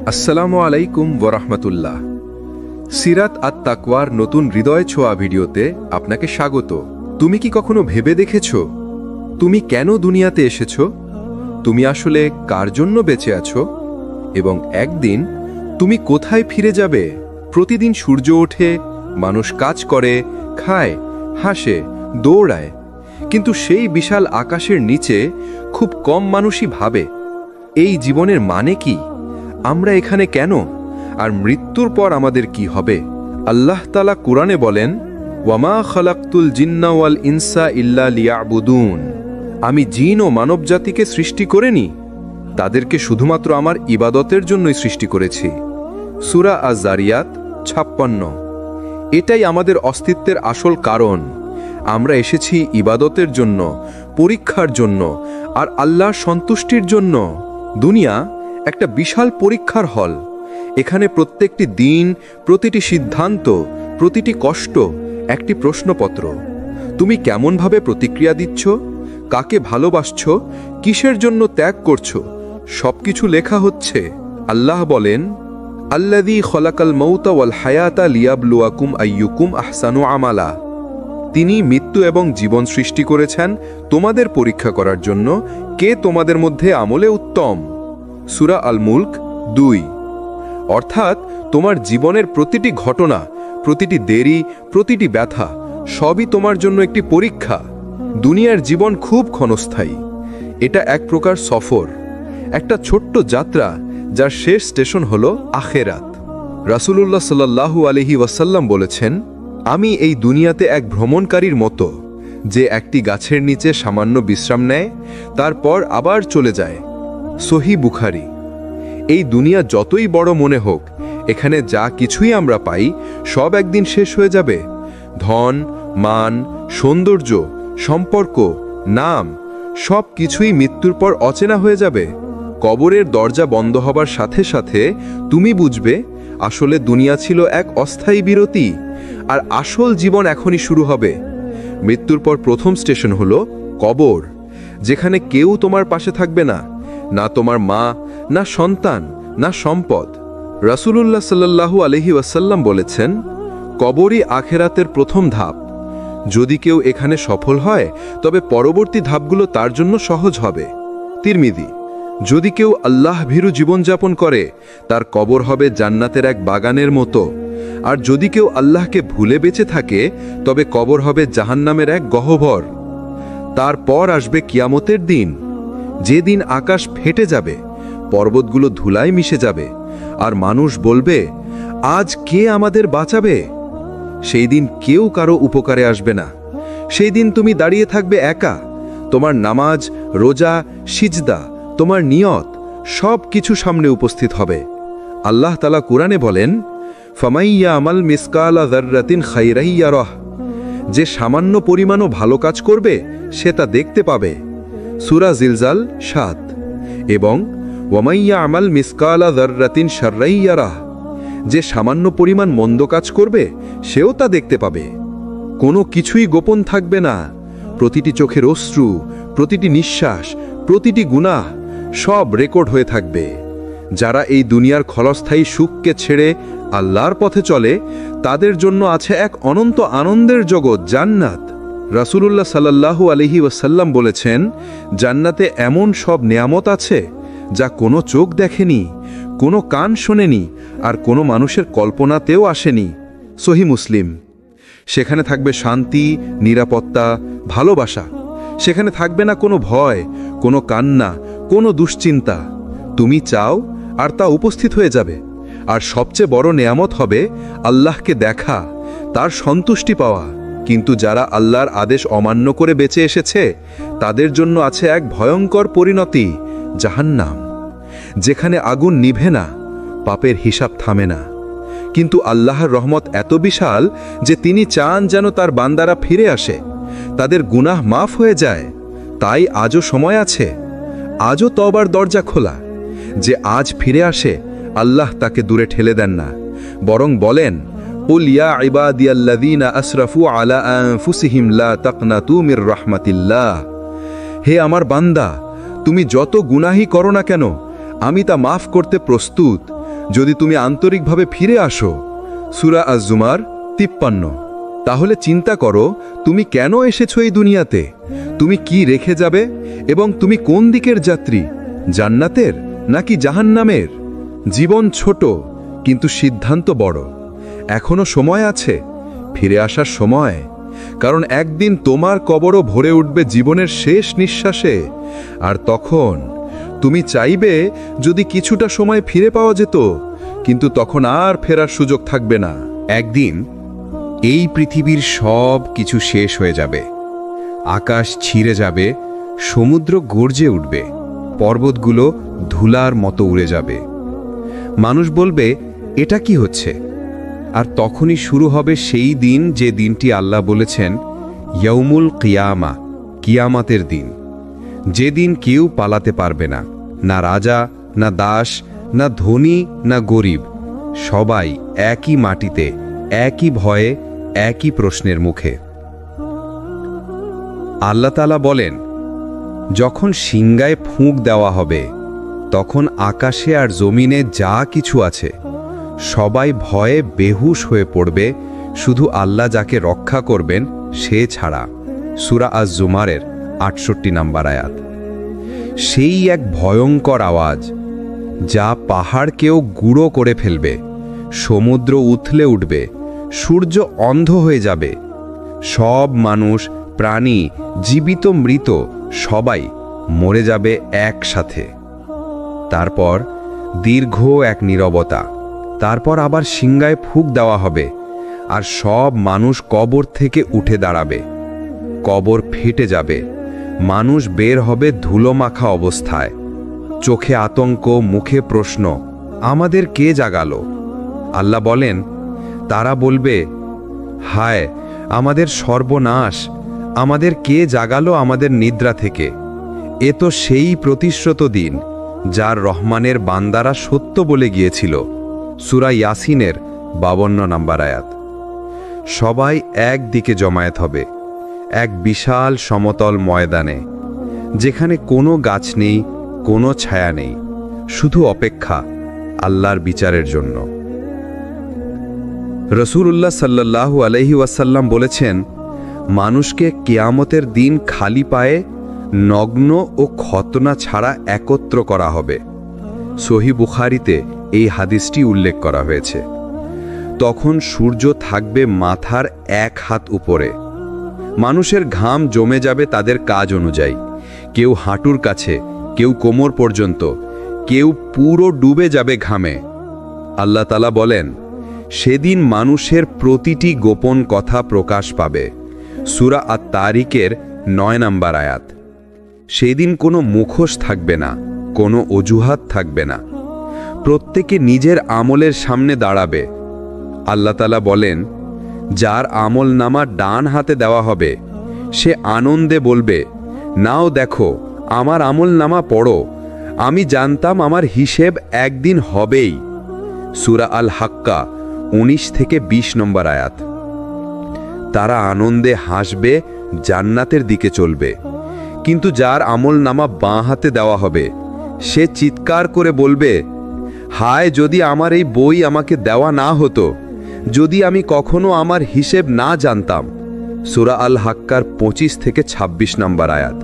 আসসালামু আলাইকুম ওয়া রাহমাতুল্লাহ। সিরাত আত তাকওয়ার নতুন হৃদয় ছোঁয়া ভিডিওতে আপনাকে স্বাগত। তুমি কি কখনো ভেবে দেখেছো তুমি কেন দুনিয়াতে এসেছো? তুমি আসলে কার জন্য বেঁচে আছো? এবং একদিন তুমি কোথায় ফিরে যাবে? প্রতিদিন সূর্য ওঠে, মানুষ কাজ করে, খায়, হাসে, দৌড়ায়, কিন্তু সেই বিশাল আকাশের নিচে খুব কম মানুষই ভাবে এই জীবনের মানে কি, আমরা এখানে কেন, আর মৃত্যুর পর আমাদের কি হবে? আল্লাহ তাআলা কুরআনে বলেন, ওয়ামা খালাকতুল জিন্না ওয়াল ইনসা ইল্লা লিয়াবুদুন, আমি জিন ও মানবজাতিকে সৃষ্টি করিনি, তাদেরকে শুধুমাত্র আমার ইবাদতের জন্যই সৃষ্টি করেছি। সূরা আজ-জারিয়াত 56। এটাই আমাদের অস্তিত্বের আসল কারণ। আমরা এসেছি ইবাদতের জন্য, পরীক্ষার জন্য, আর আল্লাহর সন্তুষ্টির জন্য। দুনিয়া একটা বিশাল পরীক্ষার হল। এখানে প্রত্যেকটি দিন, প্রতিটি সিদ্ধান্ত, প্রতিটি কষ্ট একটি প্রশ্নপত্র। তুমি কেমনভাবে প্রতিক্রিয়া দিচ্ছ, কাকে ভালোবাসছো, কিসের জন্য ত্যাগ করছো, সবকিছু লেখা হচ্ছে। আল্লাহ বলেন, আল্লাযী খলাকাল মাউতা ওয়াল হায়াতা লিয়াবলুয়াকুম আইয়ুকুম আহসানু আমালা, তিনি মৃত্যু এবং জীবন সৃষ্টি করেছেন তোমাদের পরীক্ষা করার জন্য কে তোমাদের মধ্যে আমলে উত্তম। সূরা আল মুলক 2। অর্থাৎ তোমার জীবনের প্রতিটি ঘটনা, প্রতিটি দেরি, প্রতিটি ব্যথা সবই তোমার জন্য একটি পরীক্ষা। দুনিয়ার জীবন খুব ক্ষণস্থায়ী। এটা এক প্রকার সফর, একটা ছোট্ট যাত্রা যার শেষ স্টেশন হলো আখেরাত। রাসূলুল্লাহ সাল্লাল্লাহু আলাইহি ওয়াসাল্লাম বলেছেন, আমি এই দুনিয়াতে এক ভ্রমণকারীর মতো, যে একটি গাছের নিচে সামান্য বিশ্রাম নেয়, তারপর আবার চলে যায়। সহিহ বুখারী। এই দুনিয়া যতই বড় মনে হোক, এখানে যা কিছুই আমরা পাই সব একদিন শেষ হয়ে যাবে। ধন, মান, সৌন্দর্য, সম্পর্ক, নাম সব কিছুই মৃত্যুর পর অচেনা হয়ে যাবে। কবরের দরজা বন্ধ হবার সাথে সাথে তুমি বুঝবে আসলে দুনিয়া ছিল এক অস্থায়ী বিরতি, আর আসল জীবন এখনই শুরু হবে। মৃত্যুর পর প্রথম স্টেশন হলো কবর, যেখানে কেউ তোমার পাশে থাকবে না, না তোমার মা, না সন্তান, না সম্পদ। রাসূলুল্লাহ সাল্লাল্লাহু আলাইহি ওয়াসাল্লাম বলেছেন, কবরই আখেরাতের প্রথম ধাপ। যদি কেউ এখানে সফল হয়, তবে পরবর্তী ধাপগুলো তার জন্য সহজ হবে। তিরমিজি। যদি কেউ আল্লাহ ভীরু জীবনযাপন করে, তার কবর হবে জান্নাতের এক বাগানের মতো। আর যদি কেউ আল্লাহকে ভুলে বেঁচে থাকে, তবে কবর হবে জাহান্নামের এক গহ্বর। তারপর আসবে কিয়ামতের দিন, যেদিন আকাশ ফেটে যাবে, পর্বতগুলো ধুলায় মিশে যাবে, আর মানুষ বলবে, আজ কে আমাদের বাঁচাবে? সেই দিন কেউ কারো উপকারে আসবে না। সেই দিন তুমি দাঁড়িয়ে থাকবে একা। তোমার নামাজ, রোজা, সিজদা, তোমার নিয়ত সব কিছু সামনে উপস্থিত হবে। আল্লাহ তাআলা কুরআনে বলেন, ফামাইয়া আমাল মিসকালা যাররাতিন খাইরান ইয়ারাহ, যে সামান্য পরিমাণও ভালো কাজ করবে সে তা দেখতে পাবে। সূরা জিলজাল 7। এবং ওয়ামাইয়া আমাল মিসকালা যাররাতিন শাররান ইয়ারাহ, যে সামান্য পরিমাণ মন্দ কাজ করবে সেও তা দেখতে পাবে। কোনো কিছুই গোপন থাকবে না। প্রতিটি চোখের অশ্রু, প্রতিটি নিঃশ্বাস, প্রতিটি গুনাহ সব রেকর্ড হয়ে থাকবে। যারা এই দুনিয়ার ক্ষণস্থায়ী সুখকে ছেড়ে আল্লাহর পথে চলে, তাদের জন্য আছে এক অনন্ত আনন্দের জগৎ, জান্নাত। রাসূলুল্লাহ সাল্লাল্লাহু আলাইহি ওয়াসাল্লাম বলেছেন, জান্নাতে এমন সব নেয়ামত আছে যা কোনো চোখ দেখেনি, কোনো কান শোনেনি, আর কোনো মানুষের কল্পনাতেও আসেনি। সহিহ মুসলিম। সেখানে থাকবে শান্তি, নিরাপত্তা, ভালোবাসা। সেখানে থাকবে না কোনো ভয়, কোনো কান্না, কোনো দুশ্চিন্তা। তুমি চাও আর তা উপস্থিত হয়ে যাবে। আর সবচেয়ে বড় নেয়ামত হবে আল্লাহকে দেখা, তার সন্তুষ্টি পাওয়া। কিন্তু যারা আল্লাহর আদেশ অমান্য করে বেঁচে এসেছে, তাদের জন্য আছে এক ভয়ঙ্কর পরিণতি, জাহান্নাম, যেখানে আগুন নিভে না, পাপের হিসাব থামে না। কিন্তু আল্লাহর রহমত এত বিশাল যে তিনি চান যেন তার বান্দারা ফিরে আসে, তাদের গুনাহ মাফ হয়ে যায়। তাই আজও সময় আছে, আজও তওবার দরজা খোলা। যে আজ ফিরে আসে, আল্লাহ তাকে দূরে ঠেলে দেন না, বরং বলেন, কুল ইয়া ইবাদিয়াল্লাযীনা আসরাফু আলা আনফুসিহিম লা তাকনাতু মির রাহমাতিল্লাহ, হে আমার বান্দা, তুমি যত গুনাহি করো না কেন আমি তা মাফ করতে প্রস্তুত, যদি তুমি আন্তরিকভাবে ফিরে আসো। সূরা আজ-জুমার 53। তাহলে চিন্তা করো, তুমি কেন এসেছো এই দুনিয়াতে, তুমি কি রেখে যাবে, এবং তুমি কোন দিকের যাত্রী, জান্নাতের নাকি জাহান্নামের? জীবন ছোট, কিন্তু সিদ্ধান্ত বড়। এখনো সময় আছে, ফিরে আসার সময়, কারণ একদিন তোমার কবরও ভরে উঠবে জীবনের শেষ নিঃশ্বাসে। আর তখন তুমি চাইবে যদি কিছুটা সময় ফিরে পাওয়া যেত, কিন্তু তখন আর ফেরার সুযোগ থাকবে না। একদিন এই পৃথিবীর সব কিছু শেষ হয়ে যাবে, আকাশ ছিঁড়ে যাবে, সমুদ্র গর্জে উঠবে, পর্বতগুলো ধুলার মতো উড়ে যাবে। মানুষ বলবে, এটা কি হচ্ছে? আর তখনই শুরু হবে সেই দিন, যে দিনটি আল্লাহ বলেছেন ইয়াউমুল কিয়ামা, কিয়ামাতের দিন, যেদিন কেউ পালাতে পারবে না, না রাজা, না দাস, না ধনী, না গরিব, সবাই একই মাটিতে, একই ভয়ে, একই প্রশ্নের মুখে। আল্লাহ তাআলা বলেন, যখন সিংগায় ফুঁক দেওয়া হবে, তখন আকাশে আর জমিনে যা কিছু আছে সবাই ভয়ে বেহুশ হয়ে পড়বে, শুধু আল্লাহ যাকে রক্ষা করবেন সে ছাড়া। সূরা আজ-জুমারের ৬৮ নম্বর আয়াত। সেই এক ভয়ঙ্কর আওয়াজ, যা পাহাড়কেও গুঁড়ো করে ফেলবে, সমুদ্র উথলে উঠবে, সূর্য অন্ধ হয়ে যাবে, সব মানুষ, প্রাণী, জীবিত মৃত সবাই মরে যাবে একসাথে। তারপর দীর্ঘ এক নীরবতা, তারপর আবার সিংগায় ফুঁক দেওয়া হবে, আর সব মানুষ কবর থেকে উঠে দাঁড়াবে। কবর ফেটে যাবে, মানুষ বের হবে ধুলোমাখা অবস্থায়, চোখে আতঙ্ক, মুখে প্রশ্ন, আমাদের কে জাগালো? আল্লাহ বলেন, তারা বলবে, হায় আমাদের সর্বনাশ, আমাদের কে জাগালো আমাদের নিদ্রা থেকে? এ তো সেই প্রতিশ্রুত দিন, যার রহমানের বান্দারা সত্য বলে গিয়েছিল। সূরা ইয়াসিনের ৫২ নম্বর আয়াত। সবাই একদিকে জমায়েত হবে, এক বিশাল সমতল ময়দানে, যেখানে কোনো গাছ নেই, কোনো ছায়া নেই, শুধু অপেক্ষা আল্লাহর বিচারের জন্য। রাসূলুল্লাহ সাল্লাল্লাহু আলাইহি ওয়াসাল্লাম বলেছেন, মানুষকে কিয়ামতের দিন খালি পায়ে, নগ্ন ও খতনা ছাড়া একত্র করা হবে। সহিহ বুখারীতে এই হাদিসটি উল্লেখ করা হয়েছে। তখন সূর্য থাকবে মাথার ১ হাত উপরে, মানুষের ঘাম জমে যাবে তাদের কাজ অনুযায়ী, কেউ হাঁটুর কাছে, কেউ কোমর পর্যন্ত, কেউ পুরো ডুবে যাবে ঘামে। আল্লাহ তাআলা বলেন, সেদিন মানুষের প্রতিটি গোপন কথা প্রকাশ পাবে। সূরা আত-তারিকের ৯ নম্বর আয়াত। সেদিন কোনো মুখোশ থাকবে না, কোনো অজুহাত থাকবে না, প্রত্যেকে নিজের আমলের সামনে দাঁড়াবে। আল্লাহ তাআলা বলেন, যার আমল নামা ডান হাতে দেওয়া হবে, সে আনন্দে বলবে, নাও দেখো আমার আমল নামা পড়ো, আমি জানতাম আমার হিসেব একদিন হবেই। সূরা আল হাক্কা ১৯ থেকে ২০ নম্বর আয়াত। তারা আনন্দে হাসবে, জান্নাতের দিকে চলবে। কিন্তু যার আমল নামা বাঁ হাতে দেওয়া হবে, সে চিৎকার করে বলবে, হায় যদি আমার এই বই আমাকে দেওয়া না হতো, যদি আমি কখনো আমার হিসেব না জানতাম। সূরা আল হাক্কার ২৫ থেকে ২৬ নম্বর আয়াত।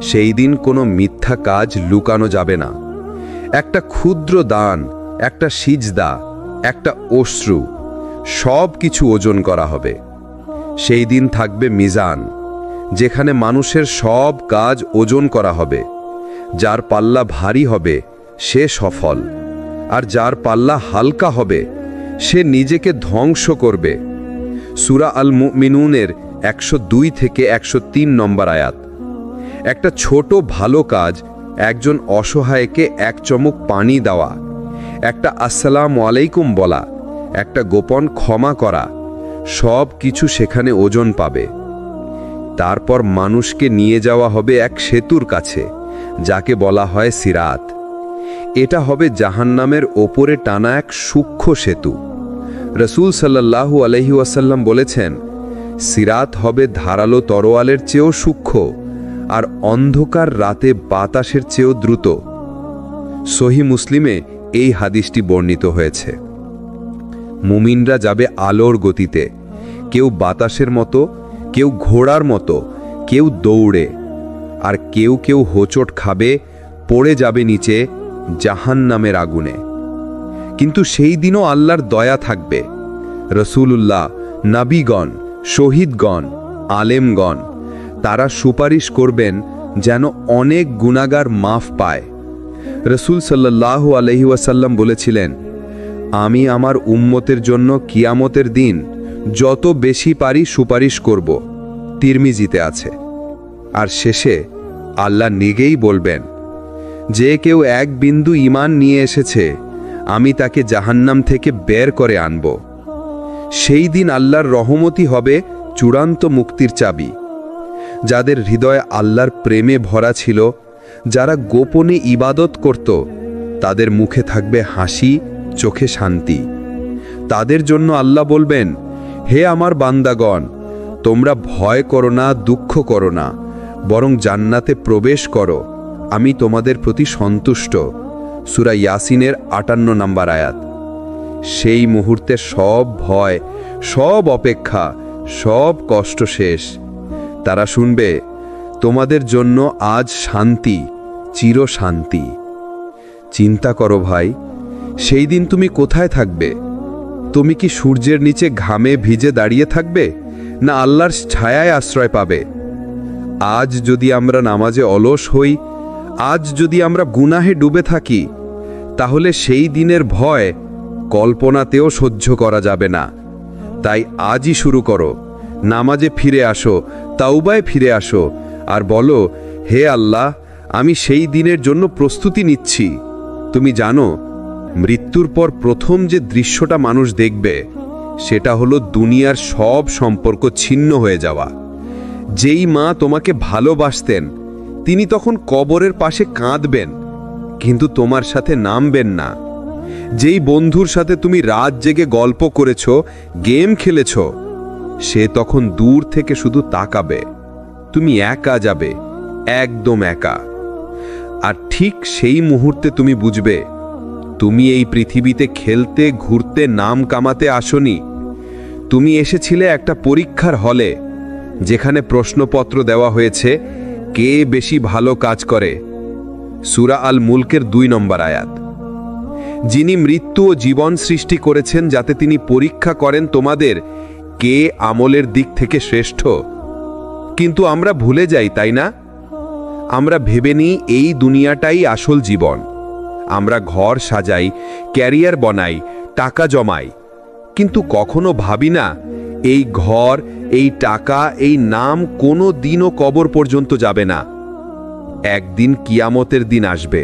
সেই দিন কোনো মিথ্যা কাজ লুকানো যাবে না। একটা ক্ষুদ্র দান, একটা সিজদা, একটা অশ্রু, সব কিছু ওজন করা হবে। সেই দিন থাকবে মিজান, যেখানে মানুষের সব কাজ ওজন করা হবে। যার পাল্লা ভারী হবে সে সফল, আর যার পাল্লা হালকা হবে সে নিজেকে ধ্বংস করবে। সূরা আল মুমিনুনের ১০২ থেকে ১০৩ নম্বর আয়াত। একটা ছোট ভালো কাজ, একজন অসহায়কে ১ চমক পানি দেওয়া, একটা আসসালামু আলাইকুম বলা, একটা গোপন ক্ষমা করা, সব কিছু সেখানে ওজন পাবে। তারপর মানুষকে নিয়ে যাওয়া হবে এক সেতুর কাছে, যাকে বলা হয় সিরাত। এটা হবে জাহান্নামের ওপরে টানা এক সূক্ষ্ম সেতু। রাসূল সাল্লাল্লাহু আলাইহি ওয়াসাল্লাম বলেছেন, সিরাত হবে ধারালো তরোয়ালের চেয়েও সূক্ষ্ম, আর অন্ধকার রাতে বাতাসের চেয়েও দ্রুত। সহি মুসলিমে এই হাদিসটি বর্ণিত হয়েছে। মুমিনরা যাবে আলোর গতিতে, কেউ বাতাসের মতো, কেউ ঘোড়ার মতো, কেউ দৌড়ে, আর কেউ কেউ হোঁচট খাবে, পড়ে যাবে নিচে জাহান্নামের আগুনে। কিন্তু সেই দিনও আল্লাহর দয়া থাকবে। রসূলুল্লাহ, নবীগণ, শহীদগণ, আলেমগণ তারা সুপারিশ করবেন যেন অনেক গুনাহগার মাফ পায়। রসূল সাল্লাল্লাহু আলাইহি ওয়াসাল্লাম বলেছিলেন, আমি আমার উম্মতের জন্য কিয়ামতের দিন যত বেশি পারি সুপারিশ করব। তিরমিজিতে আছে। আর শেষে আল্লাহ নিজেই বলবেন, যে কেউ এক বিন্দু ঈমান নিয়ে এসেছে আমি তাকে জাহান্নাম থেকে বের করে আনব। সেই দিন আল্লাহর রহমতই হবে চূড়ান্ত মুক্তির চাবি। যাদের হৃদয়ে আল্লাহর প্রেমে ভরা ছিল, যারা গোপনে ইবাদত করত, তাদের মুখে থাকবে হাসি, চোখে শান্তি। তাদের জন্য আল্লাহ বলবেন, হে আমার বান্দাগণ, তোমরা ভয় করো না, দুঃখ করো না, বরং জান্নাতে প্রবেশ করো, আমি তোমাদের প্রতি সন্তুষ্ট। সূরা ইয়াসিনের 58 নম্বর আয়াত। সেই মুহূর্তে সব ভয়, সব অপেক্ষা, সব কষ্ট শেষ। তারা শুনবে, তোমাদের জন্য আজ শান্তি, চিরশান্তি। চিন্তা করো ভাই, সেই দিন তুমি কোথায় থাকবে? তুমি কি সূর্যের নিচে ঘামে ভিজে দাঁড়িয়ে থাকবে, না আল্লাহর ছায়ায় আশ্রয় পাবে? আজ যদি আমরা নামাজে অলস হই, আজ যদি আমরা গুনাহে ডুবে থাকি, তাহলে সেই দিনের ভয় কল্পনাতেও সহ্য করা যাবে না। তাই আজই শুরু করো, নামাজে ফিরে আসো, তাওবায় ফিরে আসো, আর বলো, হে আল্লাহ, আমি সেই দিনের জন্য প্রস্তুতি নিচ্ছি। তুমি জানো, মৃত্যুর পর প্রথম যে দৃশ্যটা মানুষ দেখবে, সেটা হলো দুনিয়ার সব সম্পর্ক ছিন্ন হয়ে যাওয়া। যেই মা তোমাকে ভালোবাসতেন, তিনি তখন কবরের পাশে কাঁদবেন, কিন্তু তোমার সাথে নামবেন না। যেই বন্ধুর সাথে তুমি রাত জেগে গল্প করেছ, গেম খেলেছ, সে তখন দূর থেকে শুধু তাকাবে। তুমি একা যাবে, একদম একা। আর ঠিক সেই মুহূর্তে তুমি বুঝবে, তুমি এই পৃথিবীতে খেলতে, ঘুরতে, নাম কামাতে আসনি। তুমি এসেছিলে একটা পরীক্ষার হলে, যেখানে প্রশ্নপত্র দেওয়া হয়েছে কে বেশি ভালো কাজ করে। সূরা আল মুলকের 2 নম্বর আয়াত। যিনি মৃত্যু ও জীবন সৃষ্টি করেছেন যাতে তিনি পরীক্ষা করেন তোমাদের কে আমলের দিক থেকে শ্রেষ্ঠ। কিন্তু আমরা ভুলে যাই, তাই না? আমরা ভেবে নিই এই দুনিয়াটাই আসল জীবন। আমরা ঘর সাজাই, ক্যারিয়ার বানাই, টাকা জমাই, কিন্তু কখনো ভাবি না এই ঘর, এই টাকা, এই নাম কোনো দিনও কবর পর্যন্ত যাবে না। একদিন কিয়ামতের দিন আসবে।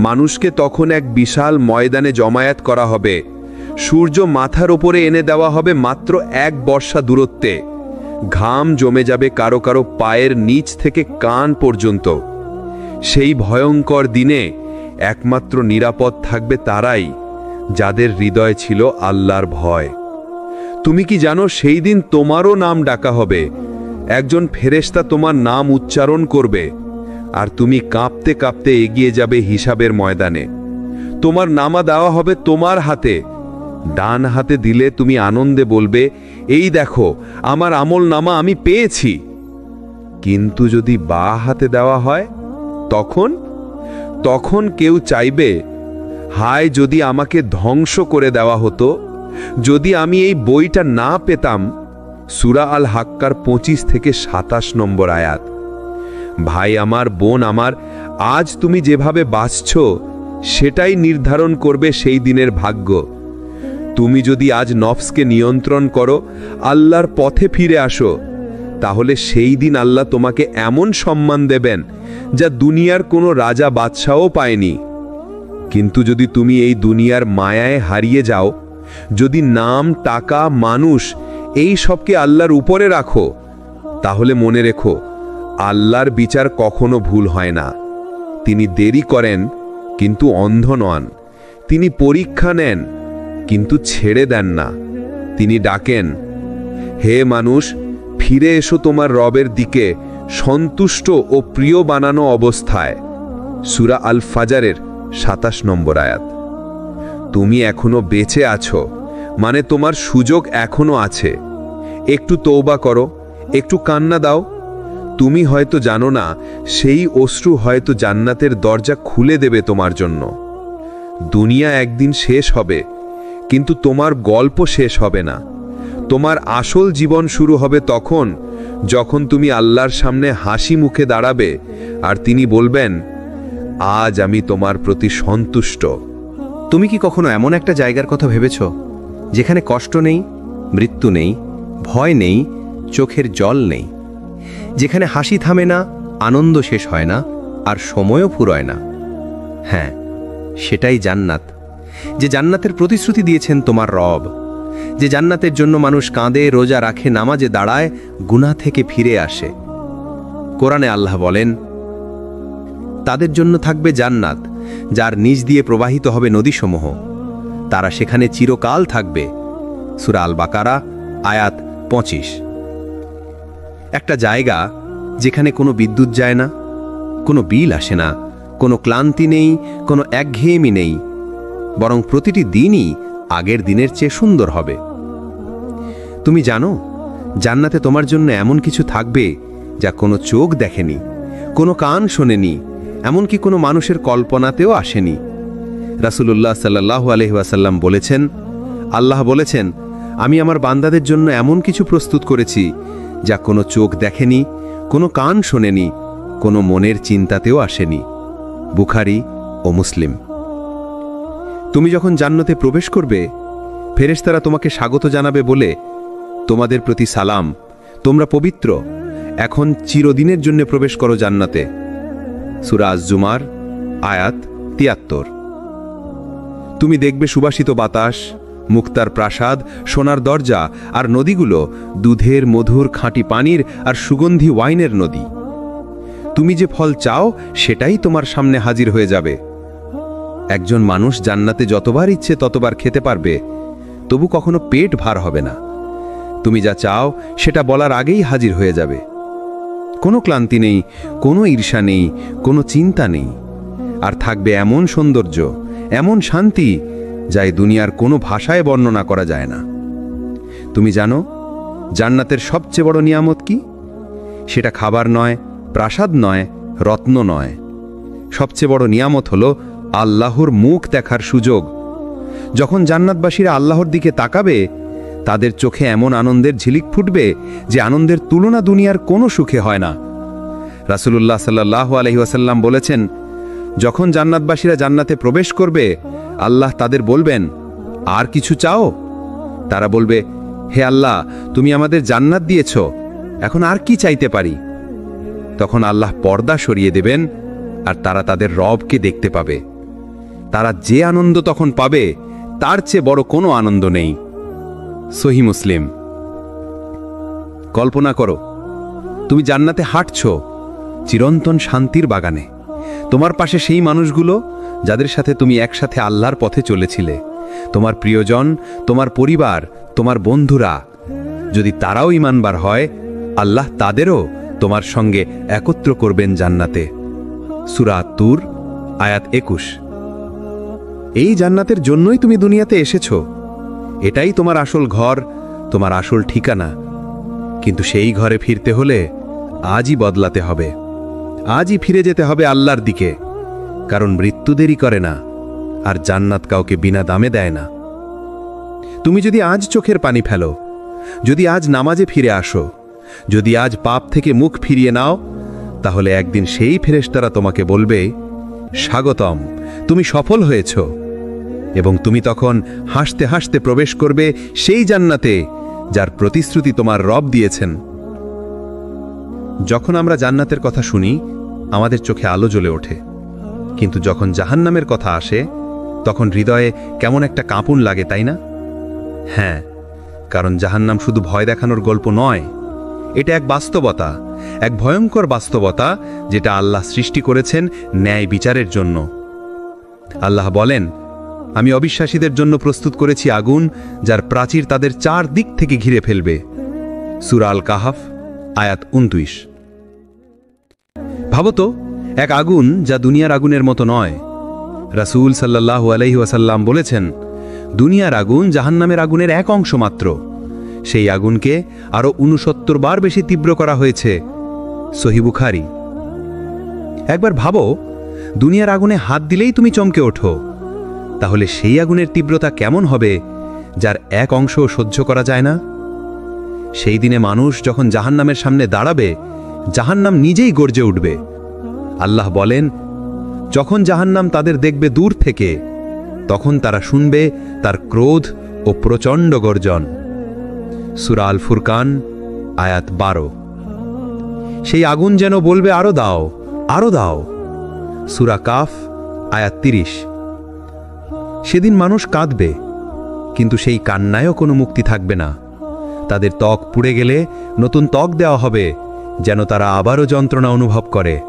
মানুষকে তখন এক বিশাল ময়দানে জমায়েত করা হবে। সূর্য মাথার ওপরে এনে দেওয়া হবে মাত্র 1 বর্ষা দূরত্বে। ঘাম জমে যাবে কারো কারো পায়ের নিচ থেকে কান পর্যন্ত। সেই ভয়ঙ্কর দিনে একমাত্র নিরাপদ থাকবে তারাই, যাদের হৃদয়ে ছিল আল্লাহর ভয়। তুমি কি জানো, সেই দিন তোমারও নাম ডাকা হবে। একজন ফেরেশতা তোমার নাম উচ্চারণ করবে, আর তুমি কাঁপতে কাঁপতে এগিয়ে যাবে হিসাবের ময়দানে। তোমার নামা দেওয়া হবে তোমার হাতে। ডান হাতে দিলে তুমি আনন্দে বলবে, এই দেখো আমার আমল নামা আমি পেয়েছি। কিন্তু যদি বাঁ হাতে দেওয়া হয়, তখন কেউ চাইবে, হায় যদি আমাকে ধ্বংস করে দেওয়া হতো, যদি আমি এই বইটা না পেতাম। সূরা আল হাক্কার 25 থেকে 27 নম্বর আয়াত। ভাই আমার, বোন আমার, আজ তুমি যেভাবে বাঁচছ, সেটাই নির্ধারণ করবে সেই দিনের ভাগ্য। তুমি যদি আজ নফসকে নিয়ন্ত্রণ করো, আল্লাহর পথে ফিরে আসো, তাহলে সেই দিন আল্লাহ তোমাকে এমন সম্মান দেবেন যা দুনিয়ার কোনো রাজা বাদশাও পায়নি। কিন্তু যদি তুমি এই দুনিয়ার মায়ায় হারিয়ে যাও, যদি নাম, টাকা, মানুষ এই সবকে আল্লাহর উপরে রাখো, তাহলে মনে রেখো, আল্লাহর বিচার কখনো ভুল হয় না। তিনি দেরি করেন কিন্তু অন্ধ নন। তিনি পরীক্ষা নেন কিন্তু ছেড়ে দেন না। তিনি ডাকেন, হে মানুষ, ফিরে এসো তোমার রবের দিকে, সন্তুষ্ট ও প্রিয় বানানো অবস্থায়। সূরা আল ফাজারের ২৭ নম্বর আয়াত। তুমি এখনো বেঁচে আছো, মানে তোমার সুযোগ এখনো আছে। একটু তওবা করো, একটু কান্না দাও। তুমি হয়তো জানো না, সেই অশ্রু হয়তো জান্নাতের দরজা খুলে দেবে তোমার জন্য। দুনিয়া একদিন শেষ হবে, কিন্তু তোমার গল্প শেষ হবে না। তোমার আসল জীবন শুরু হবে তখন, যখন তুমি আল্লাহর সামনে হাসি মুখে দাঁড়াবে আর তিনি বলবেন, আজ আমি তোমার প্রতি সন্তুষ্ট। তুমি কি কখনো এমন একটা জায়গার কথা ভেবেছ, যেখানে কষ্ট নেই, মৃত্যু নেই, ভয় নেই, চোখের জল নেই, যেখানে হাসি থামে না, আনন্দ শেষ হয় না, আর সময়ও ফুরোয় না? হ্যাঁ, সেটাই জান্নাত। যে জান্নাতের প্রতিশ্রুতি দিয়েছেন তোমার রব, যে জান্নাতের জন্য মানুষ কাঁদে, রোজা রাখে, নামাজে দাঁড়ায়, গুনাহ থেকে ফিরে আসে। কোরআনে আল্লাহ বলেন, তাদের জন্য থাকবে জান্নাত, যার নিচ দিয়ে প্রবাহিত হবে নদীসমূহ। তারা সেখানে চিরকাল থাকবে। সূরা আল বাকারা আয়াত ২৫। একটা জায়গা যেখানে কোনো বিদ্যুৎ যায় না, কোনো বিল আসে না, কোনো ক্লান্তি নেই, কোনো একঘেয়েমি নেই, বরং প্রতিটি দিনই আগের দিনের চেয়ে সুন্দর হবে। তুমি জানো, জান্নাতে তোমার জন্য এমন কিছু থাকবে যা কোনো চোখ দেখেনি, কোনো কান শোনেনি, এমনকি কোনো মানুষের কল্পনাতেও আসেনি। রাসূলুল্লাহ সাল্লাল্লাহু আলাইহি ওয়াসাল্লাম বলেছেন, আল্লাহ বলেছেন, আমি আমার বান্দাদের জন্য এমন কিছু প্রস্তুত করেছি যা কোনো চোখ দেখেনি, কোনো কান শোনেনি, কোনো মনের চিন্তাতেও আসেনি। বুখারী ও মুসলিম। তুমি যখন জান্নাতে প্রবেশ করবে, ফেরেশতারা তোমাকে স্বাগত জানাবে বলে, তোমাদের প্রতি সালাম, তোমরা পবিত্র, এখন চিরদিনের জন্য প্রবেশ করো জান্নাতে। সূরা আজ-জুমার আয়াত ৭৩। তুমি দেখবে সুবাসিত বাতাস, মুক্তার প্রাসাদ, সোনার দরজা আর নদীগুলো দুধের, মধুর, খাঁটি পানির আর সুগন্ধি ওয়াইনের নদী। তুমি যে ফল চাও সেটাই তোমার সামনে হাজির হয়ে যাবে। একজন মানুষ জান্নাতে যতবার ইচ্ছে ততবার খেতে পারবে, তবু কখনো পেট ভার হবে না। তুমি যা চাও সেটা বলার আগেই হাজির হয়ে যাবে। কোনো ক্লান্তি নেই, কোনো ঈর্ষা নেই, কোনো চিন্তা নেই। আর থাকবে এমন সৌন্দর্য, এমন শান্তি, যা এই দুনিয়ার কোনো ভাষায় বর্ণনা করা যায় না। তুমি জানো, জান্নাতের সবচেয়ে বড় নিয়ামত কি? সেটা খাবার নয়, প্রাসাদ নয়, রত্ন নয়। সবচেয়ে বড় নিয়ামত হলো আল্লাহর মুখ দেখার সুযোগ। যখন জান্নাতবাসীরা আল্লাহর দিকে তাকাবে, তাদের চোখে এমন আনন্দের ঝিলিক ফুটবে যে আনন্দের তুলনা দুনিয়ার কোনো সুখে হয় না। রাসূলুল্লাহ সাল্লাল্লাহু আলাইহি ওয়াসাল্লাম বলেছেন, যখন জান্নাতবাসীরা জান্নাতে প্রবেশ করবে, আল্লাহ তাদের বলবেন, আর কিছু চাও? তারা বলবে, হে আল্লাহ, তুমি আমাদের জান্নাত দিয়েছ, এখন আর কি চাইতে পারি? তখন আল্লাহ পর্দা সরিয়ে দেবেন আর তারা তাদের রবকে দেখতে পাবে। তারা যে আনন্দ তখন পাবে, তার চেয়ে বড় কোনো আনন্দ নেই। সহিহ মুসলিম। কল্পনা করো, তুমি জান্নাতে হাঁটছ, চিরন্তন শান্তির বাগানে। তোমার পাশে সেই মানুষগুলো যাদের সাথে তুমি একসাথে আল্লাহর পথে চলেছিলে, তোমার প্রিয়জন, তোমার পরিবার, তোমার বন্ধুরা। যদি তারাও ঈমানবার হয়, আল্লাহ তাদেরও তোমার সঙ্গে একত্র করবেন জান্নাতে। সূরা আত-তূর আয়াত ২১। এই জান্নাতের জন্যই তুমি দুনিয়াতে এসেছো। এটাই তোমার আসল ঘর, তোমার আসল ঠিকানা। কিন্তু সেই ঘরে ফিরতে হলে আজই বদলাতে হবে। আজই ফিরে যেতে হবে আল্লাহর দিকে, কারণ মৃত্যু দেরি করে না, আর জান্নাত কাউকে বিনা দামে দেয় না। তুমি যদি আজ চোখের পানি ফেলো, যদি আজ নামাজে ফিরে আসো, যদি আজ পাপ থেকে মুখ ফিরিয়ে নাও, তাহলে একদিন সেই ফেরেশতারা তোমাকে বলবে, স্বাগতম, তুমি সফল হয়েছ। এবং তুমি তখন হাসতে হাসতে প্রবেশ করবে সেই জান্নাতে, যার প্রতিশ্রুতি তোমার রব দিয়েছেন। যখন আমরা জান্নাতের কথা শুনি, আমাদের চোখে আলো জ্বলে ওঠে। কিন্তু যখন জাহান্নামের কথা আসে, তখন হৃদয়ে কেমন একটা কাঁপুন লাগে, তাই না? হ্যাঁ, কারণ জাহান্নাম শুধু ভয় দেখানোর গল্প নয়, এটা এক বাস্তবতা, এক ভয়ঙ্কর বাস্তবতা, যেটা আল্লাহ সৃষ্টি করেছেন ন্যায় বিচারের জন্য। আল্লাহ বলেন, আমি অবিশ্বাসীদের জন্য প্রস্তুত করেছি আগুন, যার প্রাচীর তাদের 4 দিক থেকে ঘিরে ফেলবে। সূরা আল কাহাফ আয়াত 29। ভাবো তো, এক আগুন যা দুনিয়ার আগুনের মতো নয়। রাসূল সাল্লাল্লাহু আলাইহি ওয়াসাল্লাম বলেছেন, দুনিয়ার আগুন জাহান্নামের আগুনের এক অংশ মাত্র। সেই আগুনকে আরও 69 বার বেশি তীব্র করা হয়েছে। সহিহ বুখারী। একবার ভাবো, দুনিয়ার আগুনে হাত দিলেই তুমি চমকে ওঠো, তাহলে সেই আগুনের তীব্রতা কেমন হবে যার এক অংশ সহ্য করা যায় না? সেই দিনে মানুষ যখন জাহান্নামের সামনে দাঁড়াবে, জাহান্নাম নিজেই গর্জে উঠবে। আল্লাহ বলেন, যখন জাহান্নাম তাদের দেখবে দূর থেকে, তখন তারা শুনবে তার ক্রোধ ও প্রচণ্ড গর্জন। সূরা আল ফুরকান, আয়াত 12। সেই আগুন যেন বলবে, আরো দাও, আরো দাও। সূরা কাফ, আয়াত 30। সেদিন মানুষ কাঁদবে, কিন্তু সেই কান্নায়ও কোনো মুক্তি থাকবে না। তাদের ত্বক পুড়ে গেলে নতুন ত্বক দেওয়া হবে, যেন তারা আবারও যন্ত্রণা অনুভব করে।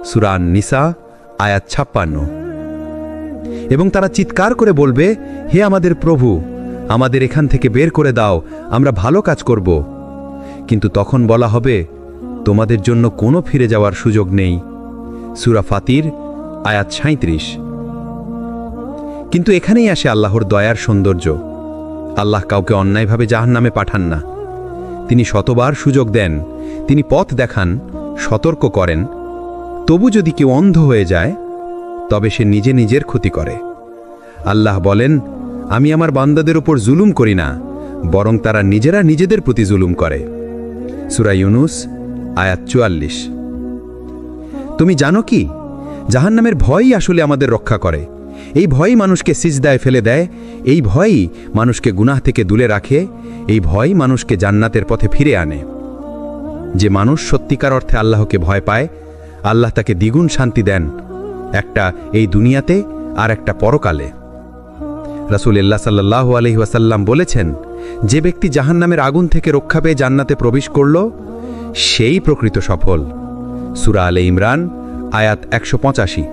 সূরা আন-নিসা, আয়াত 56। এবং তারা চিৎকার করে বলবে, হে আমাদের প্রভু, আমাদের এখান থেকে বের করে দাও, আমরা ভালো কাজ করব। কিন্তু তখন বলা হবে, তোমাদের জন্য কোনো ফিরে যাওয়ার সুযোগ নেই। সূরা ফাতির, আয়াত 37। কিন্তু এখানেই আসে আল্লাহর দয়ার সৌন্দর্য। আল্লাহ কাউকে অন্যায়ভাবে জাহান্নামে পাঠান না। তিনি শতবার সুযোগ দেন, তিনি পথ দেখান, সতর্ক করেন। তবু যদি কেউ অন্ধ হয়ে যায়, তবে সে নিজে নিজের ক্ষতি করে। আল্লাহ বলেন, আমি আমার বান্দাদের উপর জুলুম করি না, বরং তারা নিজেরা নিজেদের প্রতি জুলুম করে। সূরা ইউনুস, আয়াত 44। তুমি জানো কি, জাহান্নামের ভয়ই আসলে আমাদের রক্ষা করে। এই ভয়ই মানুষকে সিজদায় ফেলে দেয়, এই ভয়ই মানুষকে গুনাহ থেকে দূরে রাখে, এই ভয়ই মানুষকে জান্নাতের পথে ফিরে আনে। যে মানুষ সত্যিকার অর্থে আল্লাহকে ভয় পায়, আল্লাহ তাকে দ্বিগুণ শান্তি দেন, একটা এই দুনিয়াতে আর একটা পরকালে। রাসূলুল্লাহ সাল্লাল্লাহু আলাইহি ওয়াসাল্লাম বলেছেন, যে ব্যক্তি জাহান্নামের আগুন থেকে রক্ষা পেয়ে জান্নাতে প্রবেশ করল, সেই প্রকৃত সফল। সূরা আলে ইমরান, আয়াত 185।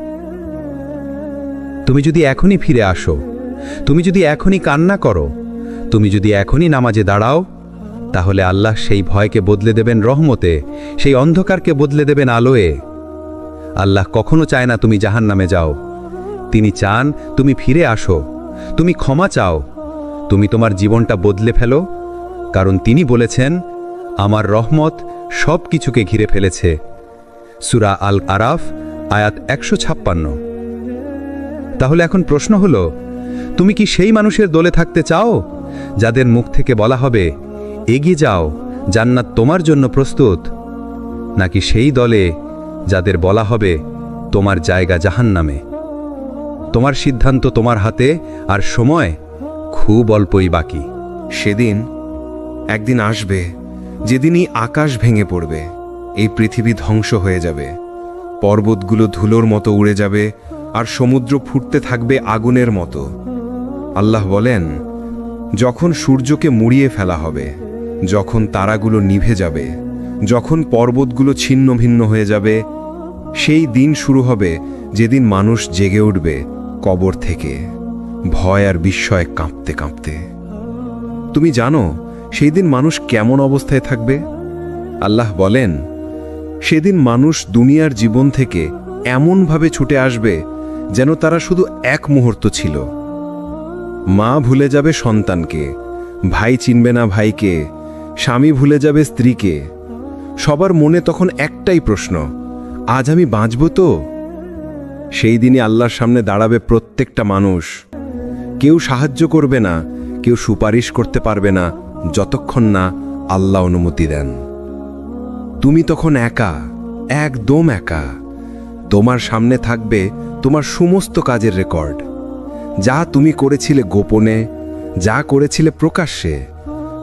তুমি যদি এখনই ফিরে আসো, তুমি যদি এখনই কান্না করো, তুমি যদি এখনই নামাজে দাঁড়াও, তাহলে আল্লাহ সেই ভয়কে বদলে দেবেন রহমতে, সেই অন্ধকারকে বদলে দেবেন আলোয়। আল্লাহ কখনো চায় না তুমি জাহান্নামে যাও। তিনি চান তুমি ফিরে আসো, তুমি ক্ষমা চাও, তুমি তোমার জীবনটা বদলে ফেলো, কারণ তিনি বলেছেন, আমার রহমত সব কিছুকে ঘিরে ফেলেছে। সূরা আল আরাফ, আয়াত 156। তাহলে এখন প্রশ্ন হলো, তুমি কি সেই মানুষের দলে থাকতে চাও যাদের মুখ থেকে বলা হবে, এগিয়ে যাও, জান্নাত তোমার জন্য প্রস্তুত, নাকি সেই দলে যাদের বলা হবে, তোমার জায়গা জাহান্নামে? তোমার সিদ্ধান্ত তোমার হাতে, আর সময় খুব অল্পই বাকি। সেদিন একদিন আসবে যেদিনই আকাশ ভেঙে পড়বে, এই পৃথিবী ধ্বংস হয়ে যাবে, পর্বতগুলো ধুলোর মতো উড়ে যাবে, আর সমুদ্র ফুটতে থাকবে আগুনের মতো। আল্লাহ বলেন, যখন সূর্যকে মুড়িয়ে ফেলা হবে, যখন তারাগুলো নিভে যাবে, যখন পর্বতগুলো ছিন্ন ভিন্ন হয়ে যাবে, সেই দিন শুরু হবে যেদিন মানুষ জেগে উঠবে কবর থেকে, ভয় আর বিস্ময়ে কাঁপতে কাঁপতে। তুমি জানো সেই দিন মানুষ কেমন অবস্থায় থাকবে? আল্লাহ বলেন, সেদিন মানুষ দুনিয়ার জীবন থেকে এমনভাবে ছুটে আসবে যেন তারা শুধু এক মুহূর্ত ছিল। মা ভুলে যাবে সন্তানকে, ভাই চিনবে না ভাইকে, স্বামী ভুলে যাবে স্ত্রীকে। সবার মনে তখন একটাই প্রশ্ন, আজ আমি বাঁচব তো? সেই দিনে আল্লাহর সামনে দাঁড়াবে প্রত্যেকটা মানুষ। কেউ সাহায্য করবে না, কেউ সুপারিশ করতে পারবে না, যতক্ষণ না আল্লাহ অনুমতি দেন। তুমি তখন একা, একদম একা। তোমার সামনে থাকবে তোমার সমস্ত কাজের রেকর্ড, যা তুমি করেছিলে গোপনে, যা করেছিলে প্রকাশ্যে,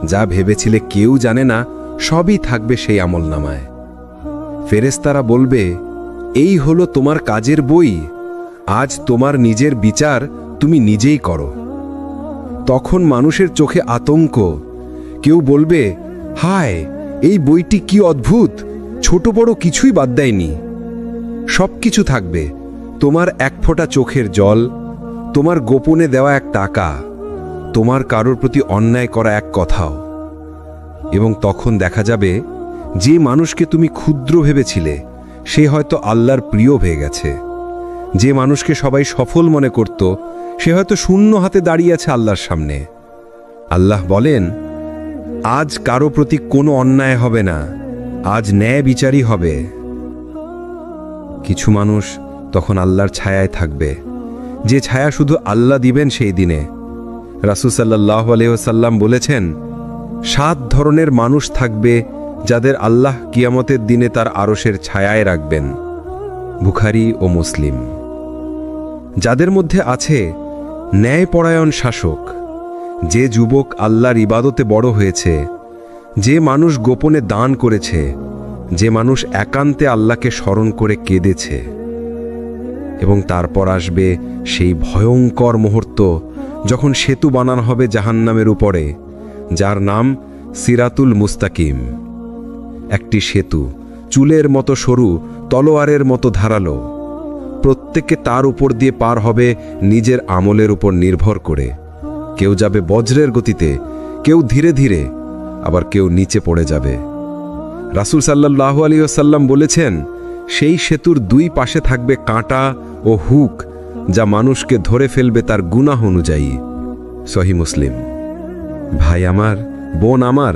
যা ভেবেছিলে কেউ জানে না, সবই থাকবে সেই আমলনামায়। ফেরেশতারা বলবে, এই হলো তোমার কাজের বই, আজ তোমার নিজের বিচার তুমি নিজেই করো। তখন মানুষের চোখে আতঙ্ক। কেউ বলবে, হায়, এই বইটি কি অদ্ভুত, ছোট বড় কিছুই বাদ দেয়নি। সব কিছু থাকবে, তোমার এক ফোঁটা চোখের জল, তোমার গোপনে দেওয়া এক টাকা, তোমার কারোর প্রতি অন্যায় করা এক কথাও। এবং তখন দেখা যাবে, যে মানুষকে তুমি ক্ষুদ্র ভেবেছিলে, সে হয়তো আল্লাহর প্রিয় হয়ে গেছে। যে মানুষকে সবাই সফল মনে করত, সে হয়তো শূন্য হাতে দাঁড়িয়ে আছে আল্লাহর সামনে। আল্লাহ বলেন, আজ কারো প্রতি কোনো অন্যায় হবে না, আজ ন্যায় বিচারই হবে। কিছু মানুষ তখন আল্লাহর ছায়ায় থাকবে, যে ছায়া শুধু আল্লাহ দিবেন সেই দিনে। রাসূল সাল্লাল্লাহু আলাইহি ওয়াসাল্লাম বলেছেন, 7 ধরনের মানুষ থাকবে যাদের আল্লাহ কিয়ামতের দিনে তার আরশের ছায়ায় রাখবেন। বুখারী ও মুসলিম। যাদের মধ্যে আছে ন্যায়পরায়ণ শাসক, যে যুবক আল্লাহর ইবাদতে বড় হয়েছে, যে মানুষ গোপনে দান করেছে, যে মানুষ একান্তে আল্লাহকে স্মরণ করে কেঁদেছে। এবং তারপর আসবে সেই ভয়ঙ্কর মুহূর্ত যখন সেতু বানানো হবে জাহান্নামের উপরে, যার নাম সিরাতুল মুস্তাকিম। একটি সেতু, চুলের মতো সরু, তলোয়ারের মতো ধারালো। প্রত্যেকে তার উপর দিয়ে পার হবে নিজের আমলের উপর নির্ভর করে। কেউ যাবে বজ্রের গতিতে, কেউ ধীরে ধীরে, আবার কেউ নিচে পড়ে যাবে। রাসূল সাল্লাল্লাহু আলাইহি ওয়াসাল্লাম বলেছেন, সেই সেতুর 2 পাশে থাকবে কাঁটা ও হুক, যা মানুষকে ধরে ফেলবে তার গুনাহ অনুযায়ী। সহিহ মুসলিম। ভাই আমার, বোন আমার,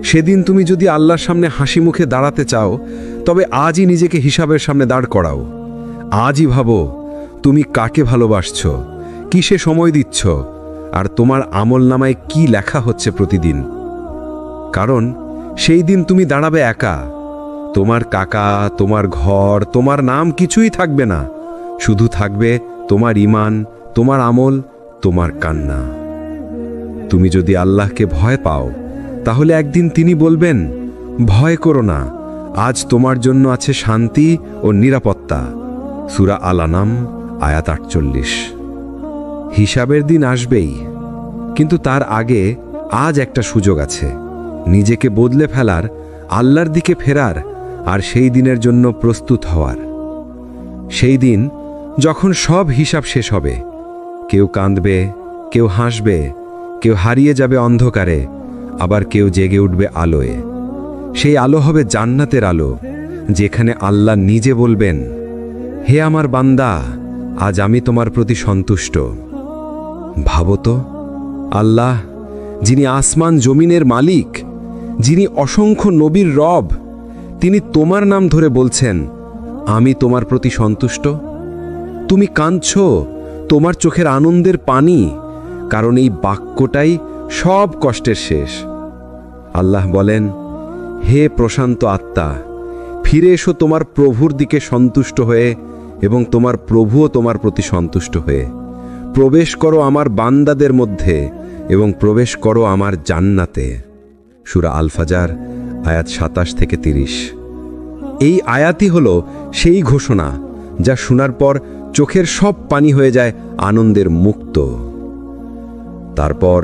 সেদিন তুমি যদি আল্লাহর সামনে হাসি মুখে দাঁড়াতে চাও, তবে আজই নিজেকে হিসাবের সামনে দাঁড় করাও। আজই ভাবো তুমি কাকে ভালোবাসছ, কিসে সময় দিচ্ছ, আর তোমার আমলনামায় কি লেখা হচ্ছে প্রতিদিন। কারণ সেই দিন তুমি দাঁড়াবে একা। তোমার কাকা, তোমার ঘর, তোমার নাম কিছুই থাকবে না। শুধু থাকবে তোমার ঈমান, তোমার আমল, তোমার কান্না। তুমি যদি আল্লাহকে ভয় পাও, তাহলে একদিন তিনি বলবেন, ভয় করো না, আজ তোমার জন্য আছে শান্তি ও নিরাপত্তা। সূরা আল-আনাম আয়াত 48। হিসাবের দিন আসবেই, কিন্তু তার আগে আজ একটা সুযোগ আছে নিজেকে বদলে ফেলার, আল্লাহর দিকে ফেরার, আর সেই দিনের জন্য প্রস্তুত হওয়ার। সেই দিন যখন সব হিসাব শেষ হবে, কেউ কাঁদবে, কেউ হাসবে, কেউ হারিয়ে যাবে অন্ধকারে, আবার কেউ জেগে উঠবে আলোয়। সেই আলো হবে জান্নাতের আলো, যেখানে আল্লাহ নিজে বলবেন, হে আমার বান্দা, আজ আমি তোমার প্রতি সন্তুষ্ট। ভাবো তো, আল্লাহ যিনি আসমান জমিনের মালিক, যিনি অসংখ্য নবীর রব, তিনি তোমার নাম ধরে বলছেন, আমি তোমার প্রতি সন্তুষ্ট। তুমি কাঁদছ, তোমার চোখের আনন্দের পানি, কারণ এই বাক্যটাই সব কষ্টের শেষ। আল্লাহ বলেন, হে প্রশান্ত আত্মা, ফিরে এসো তোমার প্রভুর দিকে সন্তুষ্ট হয়ে, এবং তোমার প্রভুও তোমার প্রতি সন্তুষ্ট হয়ে। প্রবেশ করো আমার বান্দাদের মধ্যে, এবং প্রবেশ করো আমার জান্নাতে। সূরা আল ফাজার আয়াত 27 থেকে 30। এই আয়াতই হলো সেই ঘোষণা যা শোনার পর চোখের সব পানি হয়ে যায় আনন্দের মুক্ত। তারপর